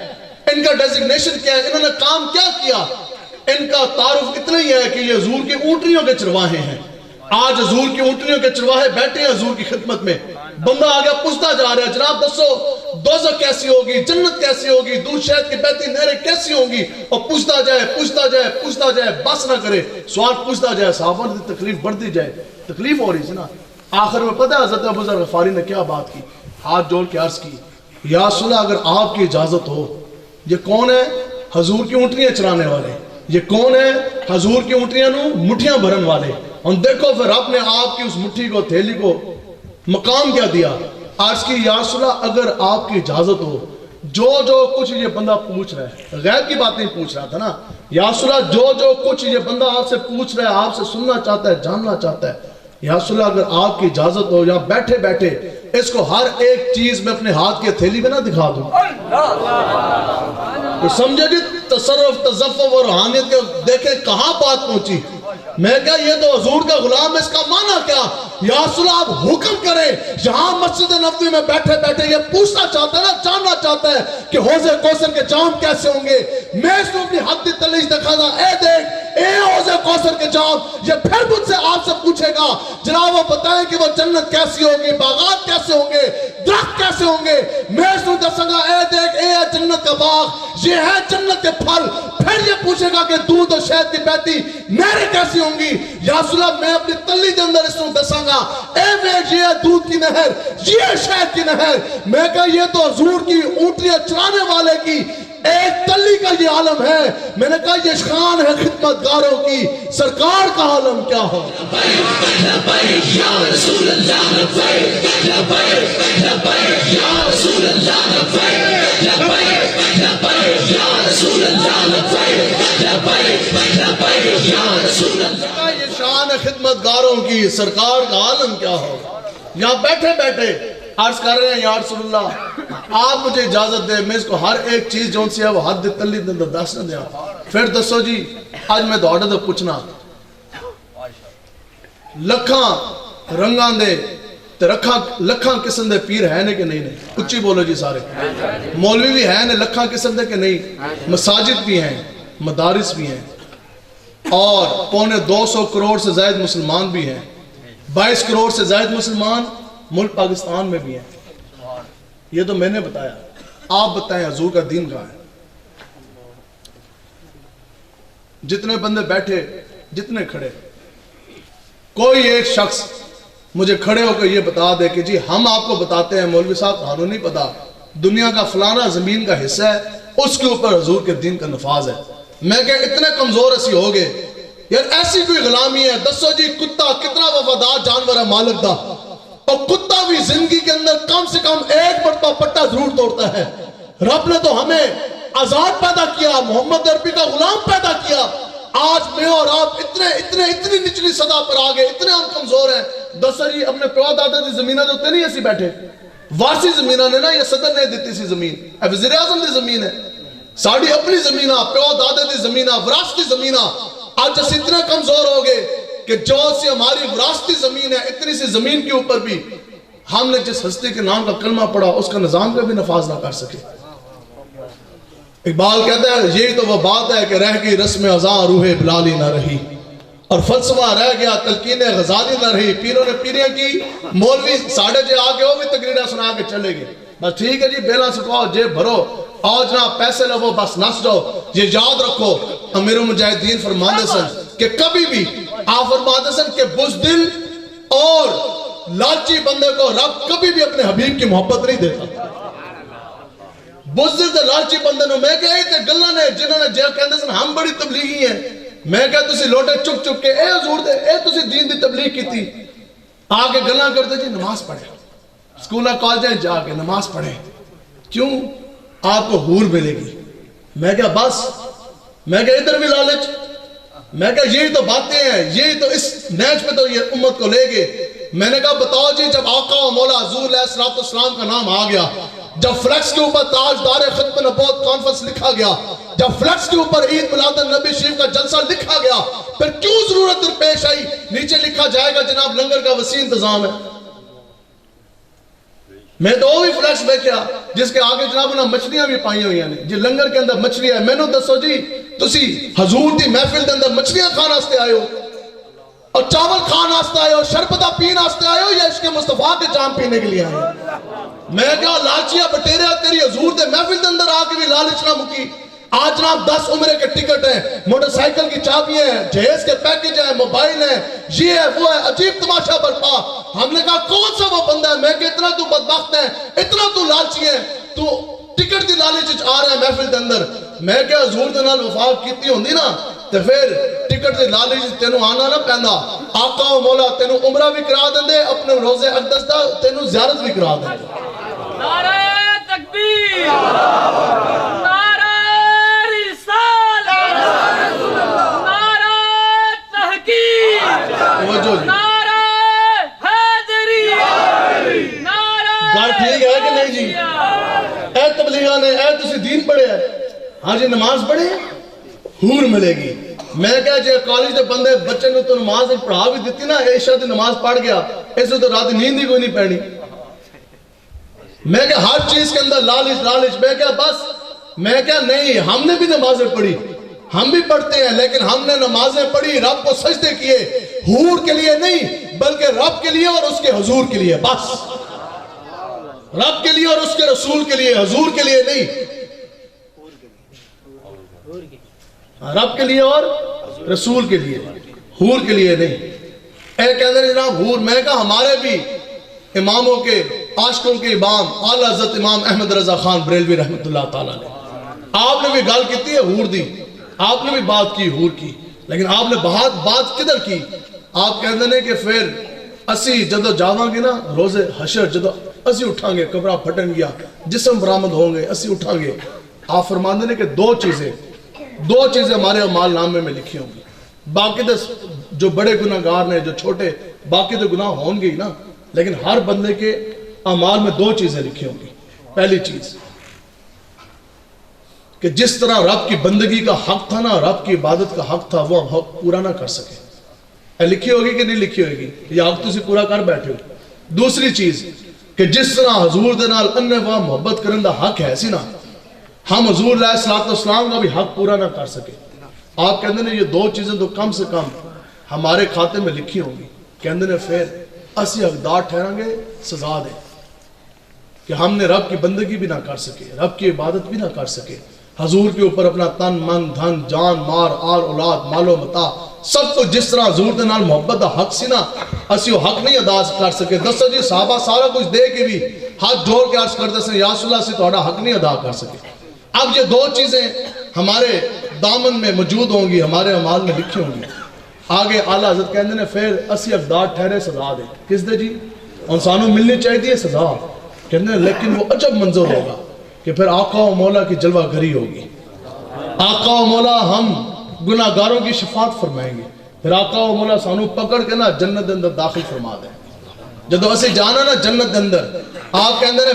ان کا ڈیزگنیشن کیا ہے انہوں نے کام کیا کیا. ان کا تعارف اتنا ہی ہے کہ یہ حضور کی اونٹیوں کے چرواہے ہیں. آج حضور کی اونٹیوں کے چرواہے بیٹھے ہیں حضور کی خدمت میں. بندہ آگیا پوچھتا جا رہا ہے جناب دسو دوزخ کیسی ہوگی جنت کیسی ہوگی دودھ شہد کی بہتی نہریں کیسی ہوں گی اور پوچھتا جائے بس نہ کرے سوال پوچھتا جائے. صحابہ نے تکلیف بڑھتی جائے تکلیف ہو رہی سی نا. آخر میں پتہ ہے حضرت ابو ذر غفاری نے کیا بات کی ہاتھ جوڑ کے عرض کی یا رسول اللہ اگر آپ کی اجازت ہو یہ کون ہے حضور کی اونٹیاں چرانے والے یہ کون ہے حضور کی اونٹیاں نو مٹھیاں بھرن والے. اور دیکھو پھر رب نے آپ کی اس مٹھی کو تھیلی کو مقام کیا دیا. عرض کی یا رسول اللہ اگر آپ کی اجازت ہو جو کچھ یہ بندہ پوچھ رہا ہے غیب کی بات نہیں پوچھ رہا تھا نا. یا رسول اللہ جو کچھ یہ بندہ آپ سے پوچھ رہا ہے آپ سے سننا چاہتا ہے جاننا چاہتا ہے یا رسول اللہ اگر آپ کی اجازت ہو یا بیٹھے بیٹھے اس کو ہر ایک چیز میں اپنے ہاتھ کے تھیلی میں نہ دکھا دوں. تو سمجھے جی تصرف تزفف اور روحانیت کے دیکھیں کہاں بات پہنچی. میں کہا یہ تو حضور کا غلام اس کا معنی کیا یا رسول اللہ آپ حکم کریں. یہاں مسجد نبوی میں بیٹھے بیٹھے یہ پوچھنا چاہتا ہے نا جاننا چاہتا ہے کہ حوض کوثر کے جام کیسے ہوں گے. میں اس کو اپنی حد تلیج دکھا دا اے دیکھ اے حوض کوثر کے جام. یہ پھر مجھ سے آپ سے پوچھے گا جناب وہ بتائیں کہ وہ جنت کیسی ہوگی باغات کیسے ہوں گے درخت کیسے ہوں گے. میں اس کو دسوں گا اے دیکھ اے ہے جنت کا باغ یہ ہے جنت کے پھل. پھر یہ پوچھے گا کہ دودھ اور شہد کی بہتی نہریں کیسی ہوں گی. یا رسول اللہ میں اپنی تلی کے اندر اس کو دسوں گا اے یہ ہے دودھ کی نہر یہ شہد کی نہر. میں کہا یہ تو حضور کی اونٹیاں چرانے والے کی ایک تلی کا یہ عالم ہے. میں نے کہا یہ شان ہے خدمت گاروں کی سرکار کا عالم کیا ہو. لبیک یا رسول اللہ لبیک لبیک لبیک یا رسول اللہ لبیک لبیک لبیک یا رسول اللہ لبیک لبیک لبیک یا رسول اللہ. یہ شان ہے خدمت گاروں کی سرکار کا عالم کیا ہو. یہاں بیٹھے بیٹھے عرض کر رہے ہیں یا رسول اللہ آپ مجھے اجازت دے میں اس کو ہر ایک چیز جون سی ہے وہ حد تلی اندر دس نہ دیا. پھر دسو جی آج میں دوڑا تو پوچھنا لکھاں رنگاں دے تے لکھاں قسم دے پیر ہے نے کہ نہیں نہیں اچھی بولو جی سارے. مولوی بھی ہے نے لکھاں قسم دے کہ نہیں. مساجد بھی ہیں مدارس بھی ہیں اور 250 کروڑ سے زائد مسلمان بھی ہیں، 22 کروڑ سے زائد مسلمان ملک پاکستان میں بھی ہیں۔ یہ تو میں نے بتایا، آپ بتائیں حضور کا دین کہاں ہے؟ جتنے بندے بیٹھے، جتنے کھڑے، کوئی ایک شخص مجھے کھڑے ہو کے یہ بتا دے کہ جی ہم آپ کو بتاتے ہیں مولوی صاحب تمہیں نہیں پتا، دنیا کا فلانا زمین کا حصہ ہے، اس کے اوپر حضور کے دین کا نفاذ ہے۔ میں کہ اتنے کمزور اسی ہو گئے یار، ایسی کوئی غلامی ہے؟ دسو جی کتا کتنا وفادار جانور ہے مالک دا، اور کتا بھی زندگی کے اندر کم سے کم ایک مرتبہ پٹا ضرور توڑتا ہے۔ رب نے تو ہمیں آزاد پیدا کیا، محمد عربی کا غلام پیدا کیا، آج میں اور آپ اتنی نچلی سطح پر آگئے، اتنے ہم کمزور ہیں۔ دسو جی اپنے پیو دادا دی زمینہ جو نہیں ایسی بیٹھے، وارسی زمینہ نے نا، یہ صدر نے دیتی سی زمین، اے وزیر اعظم دی زمین ہے، ساڑھی اپنی زمینہ، پیو دادا دی زمینہ، وراثتی زمینہ۔ آج اس اتنے کمزور ہو گئے کہ جو سی ہماری وراثتی زمین ہے، اتنی سی زمین کے اوپر بھی ہم نے جس ہستی کے نام کا کلمہ پڑھا اس کا نظام کا بھی نفاذ نہ کر سکے۔ اقبال کہتا ہے یہی تو وہ بات ہے کہ رہ گئی رسم ازاں روح بلالی نہ رہی، اور فلسفہ رہ گیا تلقین غزالی نہ رہی۔ پیروں نے پیریاں کی، مولوی ساڑھے جے آگے ہو بھی تقریرہ سنا کے چلے گئے، بس ٹھیک ہے جی بیلا سکھاؤ جیب بھرو، آؤ جناب پیسے لو بس نس جاؤ۔ یہ یاد رکھو امیر المجاہدین فرماندے سن کہ کبھی بھی آپ فرماندے سن کہ بزدل اور لالچی بندے کو رب کبھی بھی اپنے حبیب کی محبت نہیں دیتا۔ بزدل تے لالچی بندے نو میں کہے تے گلہ نے جنہوں نے جیل کہندے سن ہم بڑی تبلیغی ہیں، میں کہا تسی لوٹے چک چک کے اے حضور دے اے تسی دین دی تبلیغ کی تھی، آگے گلہ کرتے جی نماز پڑھے، سکولہ کالجیں جا کے نماز پڑھے، کیوں؟ آپ کو حور ملے گی۔ میں کہا بس، میں کہا ادھر بھی لالچ، میں کہا یہی تو باتیں ہیں، یہی تو اس نیچ پہ تو یہ امت کو لے گئے۔ میں نے کہا بتاؤ جی جب آقا و مولا حضور علیہ السلام کا نام آ گیا، جب فلیکس کے اوپر تاجدار ختم نبوت کانفرنس لکھا گیا، جب فلیکس کے اوپر عید میلاد النبی شریف کا جلسہ لکھا گیا، پھر کیوں ضرورت پیش آئی نیچے لکھا جائے گا جناب لنگر کا وسیع انتظام ہے؟ میں تو وہ بھی فلیکس بیکیا جس کے آگے جناب انہاں مچھلیاں بھی پائی ہوئی ہیں جی لنگر کے اندر مچھلی ہے۔ میں نے دسو جی تسی حضور دی محفل دے اندر مچھلیاں کھانا آستے آئے ہو اور چاول کھانا آستے آئے ہو، شربتہ پین آستے آئے ہو، یا عشق مصطفیٰ کے جام پینے کے لیے آئے ہو؟ میں کہا لالچیاں بٹیریا تیری حضور دے محفل دے اندر آکے بھی لالچ نہ مکی۔ آج جناب 10 عمرے کے ٹکٹ ہیں، موٹر سائیکل کی چابیاں ہیں، جہیز کے پیکج ہیں، موبائل ہیں، یہ ہے وہ ہے، عجیب تماشا برپا۔ ہم نے کہا کون سا وہ بندہ ہے؟ میں کہ اتنا تو بدبخت ہے، اتنا تو لالچی ہے، تو ٹکٹ دی لالچ آ رہا ہے محفل دے اندر۔ میں کہ حضور دے نال وفا کیتی ہوندی نا تے پھر ٹکٹ دی لالچ تینوں آنا نہ پیندا، آقا و مولا تینوں عمرہ بھی کرا دیندے، اپنے روزے اقدس دا تینوں زیارت بھی کرا دیندے۔ نعرہ تکبیر، نعرہ رسالت، نعرہ تحقیق، نعرہ حیدری، نعرہ گھر ٹھیک ہے کہ نہیں جی؟ اے تبلیغہ نے اے تسی دین پڑھے ہیں، ہاں جی نماز پڑھے حور ملے گی۔ میں کہا جی کالج دے بندے بچے نے تو نماز پڑھا بھی دیتی نا، عشاء دی نماز پڑھ گیا، اس سے تو رات نیند ہی کوئی نہیں پڑھنی۔ میں کہا ہر چیز کے اندر لالچ لالچ، میں کہا بس، میں کہا نہیں ہم نے بھی نمازیں پڑھی، ہم بھی پڑھتے ہیں، لیکن ہم نے نمازیں پڑھی رب کو سجدے کیے، حور کے لیے نہیں بلکہ رب کے لیے اور اس کے حضور کے لیے، بس رب کے لیے اور اس کے رسول کے لیے، حضور کے لیے نہیں، رب کے لیے اور رسول کے لیے، حور کے لیے نہیں۔ اے کہتے ہیں جناب حور، میں کہا ہمارے بھی اماموں کے عاشقوں کے امام اعلیٰ حضرت امام احمد رضا خان بریلوی رحمت اللہ تعالیٰ نے، آپ نے بھی گال کیتی ہے حور دی، آپ نے بھی بات کی حور کی، لیکن آپ نے بات کدھر کی؟ آپ کہتے ہیں کہ پھر اسی جدو جاواں گے نا روزے حشر، جدو اسی اٹھاں گے قبرہ پھٹن گیا، جسم برآمد ہوں گے، اسی اٹھاں گے۔ آپ فرماندے نے کہ دو چیزیں ہمارے اعمال نامے میں لکھی ہوں گی، باقی جو بڑے گناہگار نے جو چھوٹے باقی تو گناہ ہوں گے نا، لیکن ہر بندے کے اعمال میں دو چیزیں لکھی ہوں گی۔ پہلی چیز کہ جس طرح رب کی بندگی کا حق تھا نا، رب کی عبادت کا حق تھا، وہ حق پورا نہ کر سکے، لکھی ہوگی کہ نہیں لکھی ہوگی؟ یہ حق تسی پورا کر بیٹھے ہو۔ دوسری چیز کہ جس طرح حضور دے نال انہیں وہاں محبت کرن دا حق ہے سی نا، ہم حضور علیہ السلام کا بھی حق پورا نہ کر سکے۔ آپ کہندے نے یہ دو چیزیں تو کم سے کم ہمارے کھاتے میں لکھی ہوں گی. کہندے نے پھر اسی حقدار ٹھہریں گے سزا دے کہ ہم نے رب کی بندگی بھی نہ کر سکے, رب کی عبادت بھی نہ کر سکے, حضور کے اوپر اپنا تن من دھن جان مار آل اولاد مال و متا سب کو جس طرح حضور دے نال محبت دا حق سی نا اسی وہ حق نہیں ادا کر سکے. دسو جی صحابہ سارا کچھ دے کے بھی ہاتھ جوڑ کے عرض کرتے ہیں یا رسول اللہ سے تہاڈا حق نہیں ادا کر سکے. اب یہ دو چیزیں ہمارے دامن میں موجود ہوں گی, ہمارے اعمال میں لکھی ہوں گی. آگے اعلیٰ حضرت کہندے نے پھر اسی حقدار ٹھہرے سزا دے. کس دے جی؟ انسانوں ملنی چاہیے سزا. کہندے لیکن وہ عجب منظر ہوگا کہ پھر آقا و مولا کی جلوہ گری ہوگی. آقا و مولا ہم گناہگاروں کی شفاعت فرمائیں گے, پھر آقا و مولا سانو پکڑ کے نا جنت دے اندر داخل فرما دیں. جدو اسی جانا نا جنت دے اندر آپ کہندے نے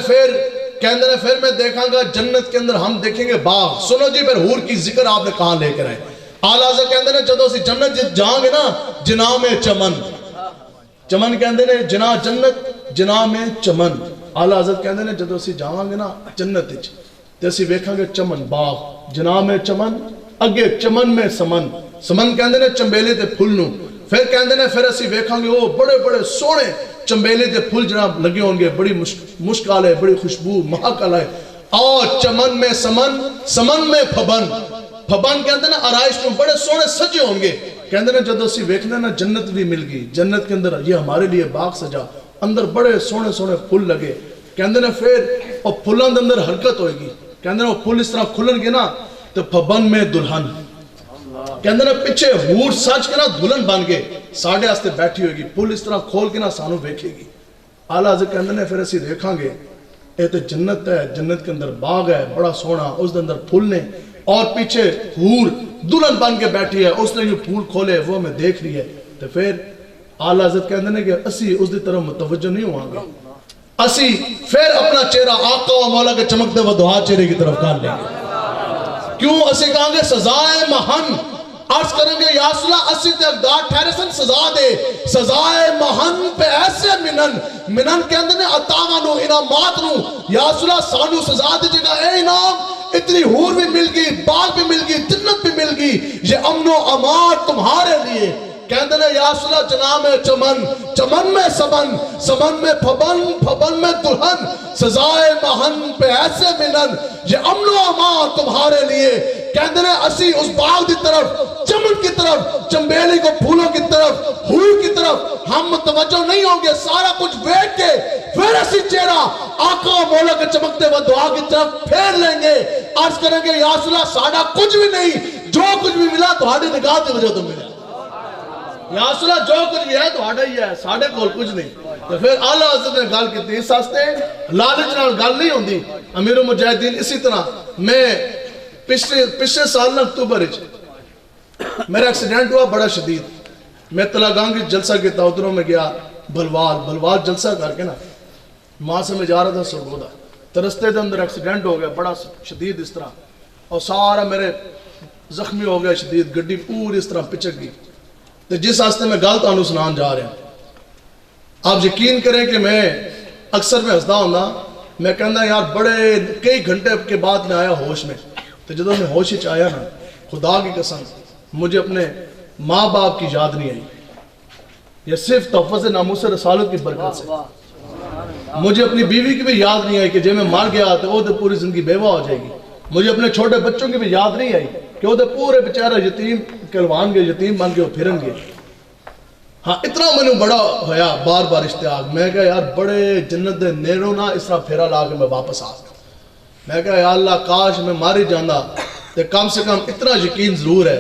پھر میں دیکھاں گا جنت کے اندر ہم دیکھیں گے باغ. سنو جی پھر حور کی ذکر آپ نے کہاں لے کر آئے. اعلیٰ حضرت کہندے نے جدو اسی جنت جاؤں گے نا جناح میں چمن, چمن کہندے نے جناح جنت جناح میں چمن. اعلیٰ حضرت کہندے نے جدو اسی جاواں گے نا جنت وچ تے اسی ویکھاں گے چمن باغ, جناح میں چمن اگے چمن میں سمن. سمن کہندے نے چمبیلے تے پھل نو. پھر کہندے نے پھر اسی ویکھاں گے وہ بڑے بڑے سونے چمبیلے تے پھل جناب لگے ہوں گے, بڑی مشک آلے بڑی خوشبو مہک آلے. اور چمن میں سمن, سمن میں پھبن. پھبن کہندے نا آرائش میں بڑے سونے سجے ہوں گے. کہندے نے جدو اسی ویکھنے نا جنت بھی مل گئی, جنت کے اندر یہ ہمارے لیے باغ سجا, اندر بڑے سونے سونے پھل لگے. کہندے نے پھر وہ پھلوں دے اندر حرکت ہوئے گی. کہندے نے وہ پھل اس طرح کھلن گے نا تو پھبن میں دلہن. کہندے نے پیچھے حور سج کے نا دلہن بن کے ساڑھے آستے بیٹھی ہوئے گی, پھل اس طرح کھول کے نا سانو ویکھے گی. اعلیٰ حضرت کہندے نے پھر اسی دیکھاں گے اے تے جنت ہے, جنت کے اندر باغ ہے بڑا سونا, اس دے اندر پھول نے, اور پیچھے حور دلہن بن کے بیٹھی ہے, اس نے جو پھول کھولے وہ ہمیں دیکھ رہی ہے. تو پھر اعلیٰ حضرت کہندے نے کہ اسی اس دی طرف متوجہ نہیں ہوں گے, اسی پھر اپنا چہرہ آقا و مولا کے چمکتے و دعا چہرے کی طرف کر لیں گے. کیوں اسی کہاں گے سزائے مہن, عرض کریں گے یا رسول اللہ اسی تے اقدار ٹھہرے سن سزا دے. سزائے مہن پہ ایسے منن, منن کے اندر نے عطاوانو انعامات نو یا رسول اللہ سانو سزا دے جگہ اے انعام اتنی حور بھی مل گئی, باغ بھی مل گئی, جنت بھی مل گئی, یہ امن و امان تمہارے لیے. کہندے نے یا رسول اللہ جناح میں چمن, چمن میں سمن, سمن میں پھبن, پھبن میں دلہن, سزائے مہن پہ ایسے منن, یہ امن و امان تمہارے لیے. کہندے نے اسی اس باغ دی طرف, چمن کی طرف, چمبیلی کو پھولوں کی طرف, حور کی طرف ہم متوجہ نہیں ہوں گے. سارا کچھ بیٹھ کے پھر اسی چہرہ آقا و مولا کے چمکتے و دعا کی طرف پھیر لیں گے. عرض کریں گے یا رسول اللہ ساڑھا کچھ بھی نہیں, جو کچھ بھی ملا تمہاری نگاہ دی وجہ تو ملا. یا رسول اللہ جو کچھ بھی ہے تو ہی ہے, ساڑھے کول کچھ نہیں. تو پھر اعلیٰ حضرت نے گل کی تھی, اس واسطے لالچ نال گل نہیں ہوندی. امیر المجاہدین اسی طرح میں پچھلے سال نا اکتوبر میرا ایکسیڈنٹ ہوا بڑا شدید. میں تلاگان کی جلسہ کیتا, ادھروں میں گیا بلوال جلسہ کر کے نا وہاں سے میں جا رہا تھا سرگودا, تو رستے دے اندر ایکسیڈنٹ ہو گیا بڑا شدید اس طرح, اور سارا میرے زخمی ہو گیا شدید, گڈی پوری اس طرح پچک گئی. تو جس راستے میں گل تانوں سنان جا رہا ہوں, آپ یقین کریں کہ میں اکثر میں ہسدا ہوندا, میں کہندا یار بڑے کئی گھنٹے کے بعد میں آیا ہوش میں. تو جدو میں ہوش وچ آیا نا, خدا کی قسم مجھے اپنے ماں باپ کی یاد نہیں آئی. یہ صرف تحفظ ناموس رسالت کی برکت سے. مجھے اپنی بیوی کی بھی یاد نہیں آئی کہ جے میں مر گیا تو وہ پوری زندگی بیوہ ہو جائے گی. مجھے اپنے چھوٹے بچوں کی بھی یاد نہیں آئی کہ وہ پورے بیچارہ یتیم کہلوان گے, یتیم بن کے وہ پھرن گے. ہاں اتنا میں بڑا ہویا بار بار اشتیاق, میں کہا یار بڑے جنت دے نیڑوں نہ اس طرح پھیرا لا کے میں واپس آ گیا. میں کہا یا اللہ کاش میں ماری جانا, تو کم سے کم اتنا یقین ضرور ہے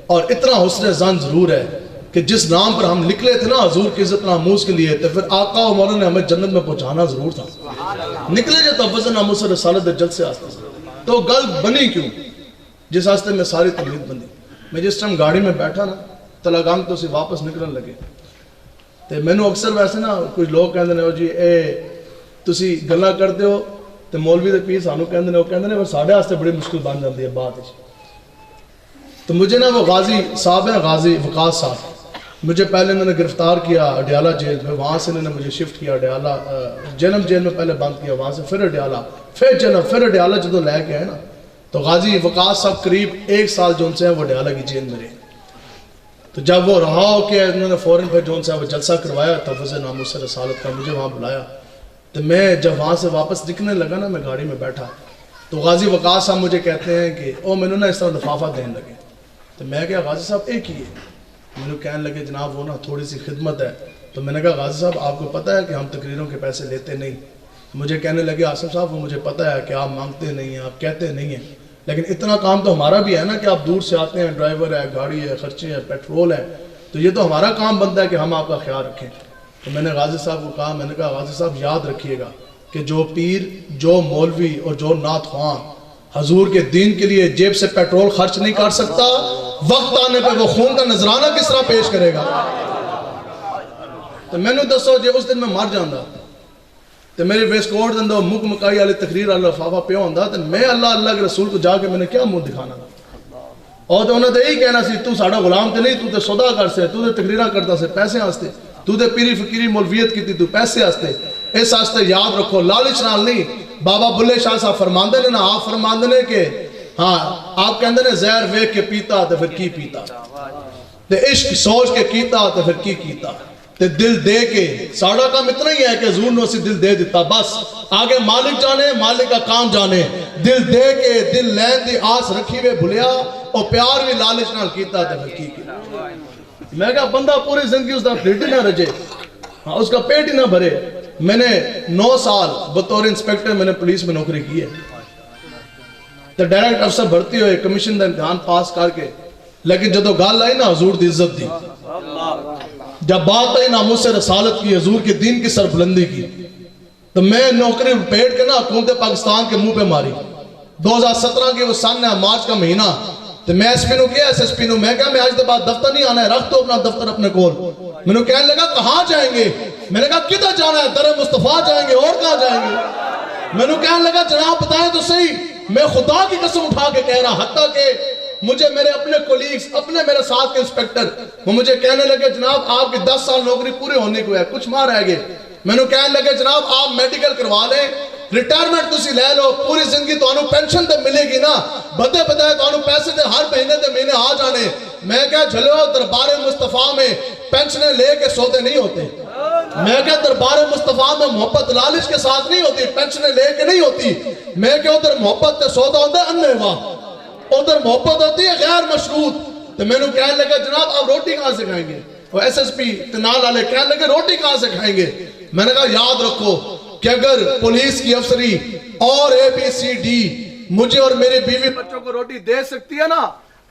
اور اتنا حسن ظن ضرور ہے کہ جس نام پر ہم نکلے تھے نا حضور کی عزت ناموس کے لیے, تو پھر آقا و مولا نے ہمیں جنت میں پہنچانا ضرور تھا. نکلے جو تحفظ ناموس رسالت جلد سے آستے سے, تو گل بنی کیوں جس آستے میں ساری تمہید بندی. میں جس ٹائم گاڑی میں بیٹھا نا تلاگانگ تو سے واپس نکلن لگے, تو میں نے اکثر ویسے نا کچھ لوگ کہندے نے جی اے تسی گلاں کرتے ہو تو مولوی دے پیر سانو کہندے نے, وہ کہندے نے ساڈے واسطے بڑی مشکل بن جاتی ہے بات. تو مجھے نا وہ غازی صاحب ہیں, غازی وقاص صاحب, مجھے پہلے انہوں نے گرفتار کیا اڈیالہ جیل میں, وہاں سے انہوں نے مجھے شفٹ کیا اڈیالہ جنم جیل میں, پہلے بند کیا, وہاں سے پھر اڈیالہ, پھر جنم, پھر اڈیالہ جدو لے کے آئے نا تو غازی وقاص صاحب قریب 1 سال جو سے ہیں وہ ڈیالہ کی جیل میں رہے. تو جب وہ رہا ہو کہ انہوں نے فوراً پھر جو سے وہ جلسہ کروایا تفویض ناموس رسالت کا, مجھے وہاں بلایا. تو میں جب وہاں سے واپس نکلنے لگا نا, میں گاڑی میں بیٹھا تو غازی وقاص صاحب مجھے کہتے ہیں کہ او میں نے نا اس طرح لفافہ دینے لگے. تو میں کہا غازی صاحب ایک ہی ہے. میں نے کہنے لگے جناب وہ نا تھوڑی سی خدمت ہے. تو میں نے کہا غازی صاحب آپ کو پتہ ہے کہ ہم تقریروں کے پیسے لیتے نہیں. مجھے کہنے لگے آصف صاحب وہ مجھے پتہ ہے کہ آپ مانگتے نہیں ہیں, آپ کہتے نہیں ہیں, لیکن اتنا کام تو ہمارا بھی ہے نا کہ آپ دور سے آتے ہیں, ڈرائیور ہے, گاڑی ہے, خرچے ہیں, پیٹرول ہے, تو یہ تو ہمارا کام بنتا ہے کہ ہم آپ کا خیال رکھیں. تو میں نے غازی صاحب کو کہا, میں نے کہا غازی صاحب یاد رکھیے گا کہ جو پیر, جو مولوی اور جو نعت خواں حضور کے دین کے لیے جیب سے پیٹرول خرچ نہیں کر سکتا, وقت آنے پہ وہ خون کا نذرانہ کس طرح پیش کرے گا. تو میں نے دسو جی اس دن میں مر جاندہ تو میرے ویسٹ کوٹ دن دو مک مکائی والی تقریر اللہ لفافہ پہ ہوندہ تو میں اللہ کے رسول کو جا کے میں نے کیا منہ دکھانا تھا. اور تو انہوں نے یہی کہنا سی تو ساڑھا غلام تے نہیں, تو تے صدا کر سے, تو تے تقریرہ کرتا سے پیسے آستے, تو تے پیری فقیری مولویت کی تھی تو پیسے آستے. اس آستے یاد رکھو لالچ نال نہیں. بابا بلے شاہ صاحب فرماندے نے نا, آپ فرماندے نے کہ ہاں آپ کہندے نے زہر ویک کے پیتا تو پھر کی پیتا, تے عشق سوچ کے کیتا تو پھر کی کیتا, تے دل دے کے ساڑھا کام اتنا ہی ہے کہ حضور نے اسی دل دے دیتا. بس آگے مالک جانے, مالک کا کام جانے. دل دے کے دل لین دی آس رکھی ہوئے بھولیا اور پیار بھی لالچ نال کیتا تے پھر کی کیتا. میں کہا بندہ پوری زندگی اس دا پیٹ ہی نہ رجے, اس کا پیٹ ہی نہ بھرے. میں نے 9 سال بطور انسپیکٹر میں نے پولیس میں نوکری کی ہے. تو ڈائریکٹ افسر بھرتی ہوئے کمیشن دا امتحان پاس کر کے, لیکن جدو گال آئی نا حضور دی عزت دی, جب بات آئی ناموس رسالت کی, حضور کے دین کی سربلندی کی, تو میں نوکری پیٹ کے نا حکومت پاکستان کے منہ پہ ماری. 2017 کی وہ سن ہے, مارچ کا مہینہ. تو میں ایس پی نو کیا ایس ایس پی نو, میں کہا میں آج دے بعد دفتر نہیں آنا ہے, رکھ تو اپنا دفتر اپنے کول. میں نے کہنے لگا کہاں جائیں گے, میں نے کہا کدھر جانا ہے, در مصطفیٰ جائیں گے, اور کہاں جائیں گے. میں نے کہنے لگا جناب بتائیں تو صحیح, میں خدا کی قسم اٹھا کے کہہ رہا, حتیٰ کہ مجھے میرے اپنے کولیگز, اپنے میرے ساتھ کے انسپیکٹر, وہ مجھے کہنے لگے جناب آپ کی 10 سال نوکری پورے ہونے کو ہے, کچھ ماہ رہ گئے. میں نے کہنے لگے جناب آپ میڈیکل کروا لیں, ریٹائرمنٹ تسی لے لو, پوری زندگی تو انہوں پینشن تے ملے گی نا, بدے بدے تو انہوں پیسے تے ہر مہینے تے مہینے آ جانے. میں کہا جھلو دربار مصطفیٰ میں پینشنیں لے کے سوتے نہیں ہوتے. میں کہا دربار مصطفیٰ میں محبت لالچ کے ساتھ نہیں ہوتی, پینشنیں لے کے نہیں ہوتی. میں کہا ادھر محبت تے سوتا ہوتا ہے اننے واہ, ادھر محبت ہوتی ہے غیر مشروط. تو میں نے کہنے لگا جناب آپ روٹی کہاں سے کھائیں گے, وہ ایس ایس پی تنال والے کہنے لگے روٹی کہاں سے کھائیں گے. میں نے کہا یاد رکھو کہ اگر پولیس کی افسری اور اے بی سی ڈی مجھے اور میرے بیوی بچوں کو روٹی دے سکتی ہے نا,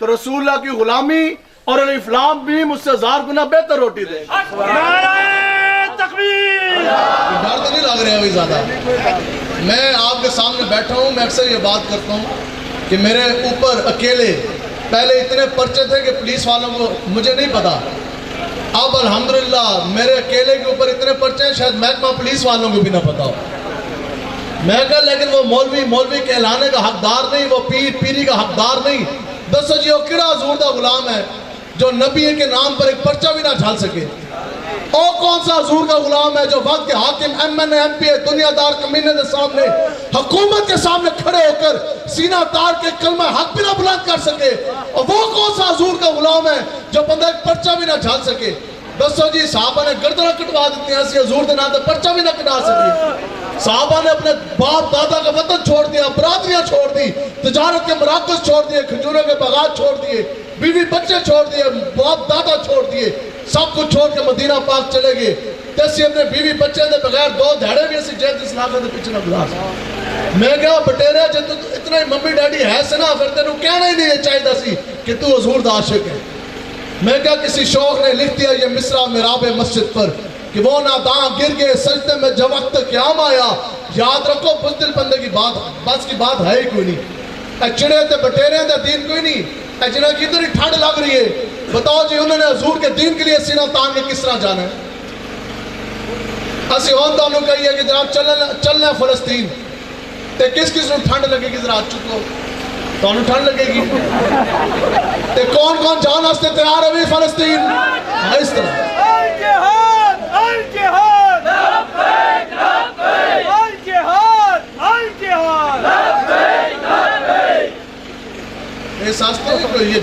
تو رسول اللہ کی غلامی اور الاسلام بھی مجھ سے 1000 گنا بہتر روٹی دے. نعرہ تکبیر. ڈر تو نہیں لگ رہا ابھی زیادہ. میں آپ کے سامنے بیٹھا ہوں, میں اکثر یہ بات کرتا ہوں کہ میرے اوپر اکیلے پہلے اتنے پرچے تھے کہ پولیس والوں کو مجھے نہیں پتا, اب الحمدللہ میرے اکیلے کے اوپر اتنے پرچے ہیں شاید محکمہ پولیس والوں کو بھی نہ پتا ہو. میں کہا لیکن وہ مولوی کہلانے کا حقدار نہیں, وہ پیری کا حقدار نہیں. دسو جی وہ کیڑا حضور دا غلام ہے جو نبی کے نام پر ایک پرچہ بھی نہ جھال سکے. اور کون سا حضور کا غلام ہے جو وقت کے حاکم M N A M P A دنیا دار کمینے کے سامنے حکومت کے سامنے کھڑے ہو کر سینہ تار کے کلمہ حق بھی نہ بلند کر سکے. اور وہ کون سا حضور کا غلام ہے جو بندہ ایک پرچہ بھی نہ جھال سکے. دسو جی صحابہ نے گردنہ کٹوا دیتی ہیں, ایسی حضور دے نام تے پرچہ بھی نہ کٹا سکے. صحابہ نے اپنے باپ دادا کا وطن چھوڑ دیا, برادریاں چھوڑ دی, تجارت کے مراکز چھوڑ دیے, کھجوروں کے باغات چھوڑ دیے, بیوی بچے چھوڑ دیے, باپ دادا چھوڑ دیے, سب کچھ چھوڑ کے مدینہ پاک چلے گئے. تیسی اپنے بیوی بچے دے بغیر 2 دھڑے بھی اسی جیت اسلاقہ دے پیچھے نہ گزار سکتے. میں کہا بٹیرے جب تو اتنا ہی ممی ڈیڈی ہے سنا, پھر تینوں کہنا ہی نہیں چاہیے سی کہ تو حضور دا عاشق ہے. میں کہا کسی شوق نے لکھ دیا یہ مصرع محراب مسجد پر کہ وہ ناداں گر گئے سجدے میں جب وقت قیام آیا. یاد رکھو بزدل بندے کی بات بس کی بات ہے ہی کوئی نہیں. اے چڑے تے بٹیرے دے دین کوئی نہیں. اے جنہاں کی ادھر ہی ٹھنڈ لگ رہی ہے, بتاؤ جی انہوں نے حضور کے دین کے لیے سینہ تان کے کس طرح جانا ہے. اسی ہون تو انہوں کہیے کہ جناب چلنا فلسطین, تے کس نے ٹھنڈ لگے گی ذرا چکو, تو انہوں ٹھنڈ لگے گی. تے کون جان ہستے تیار ہے بھی فلسطین. اس طرح الجہاد الجہاد لبیک لبیک الجہاد الجہاد لبیک لبیک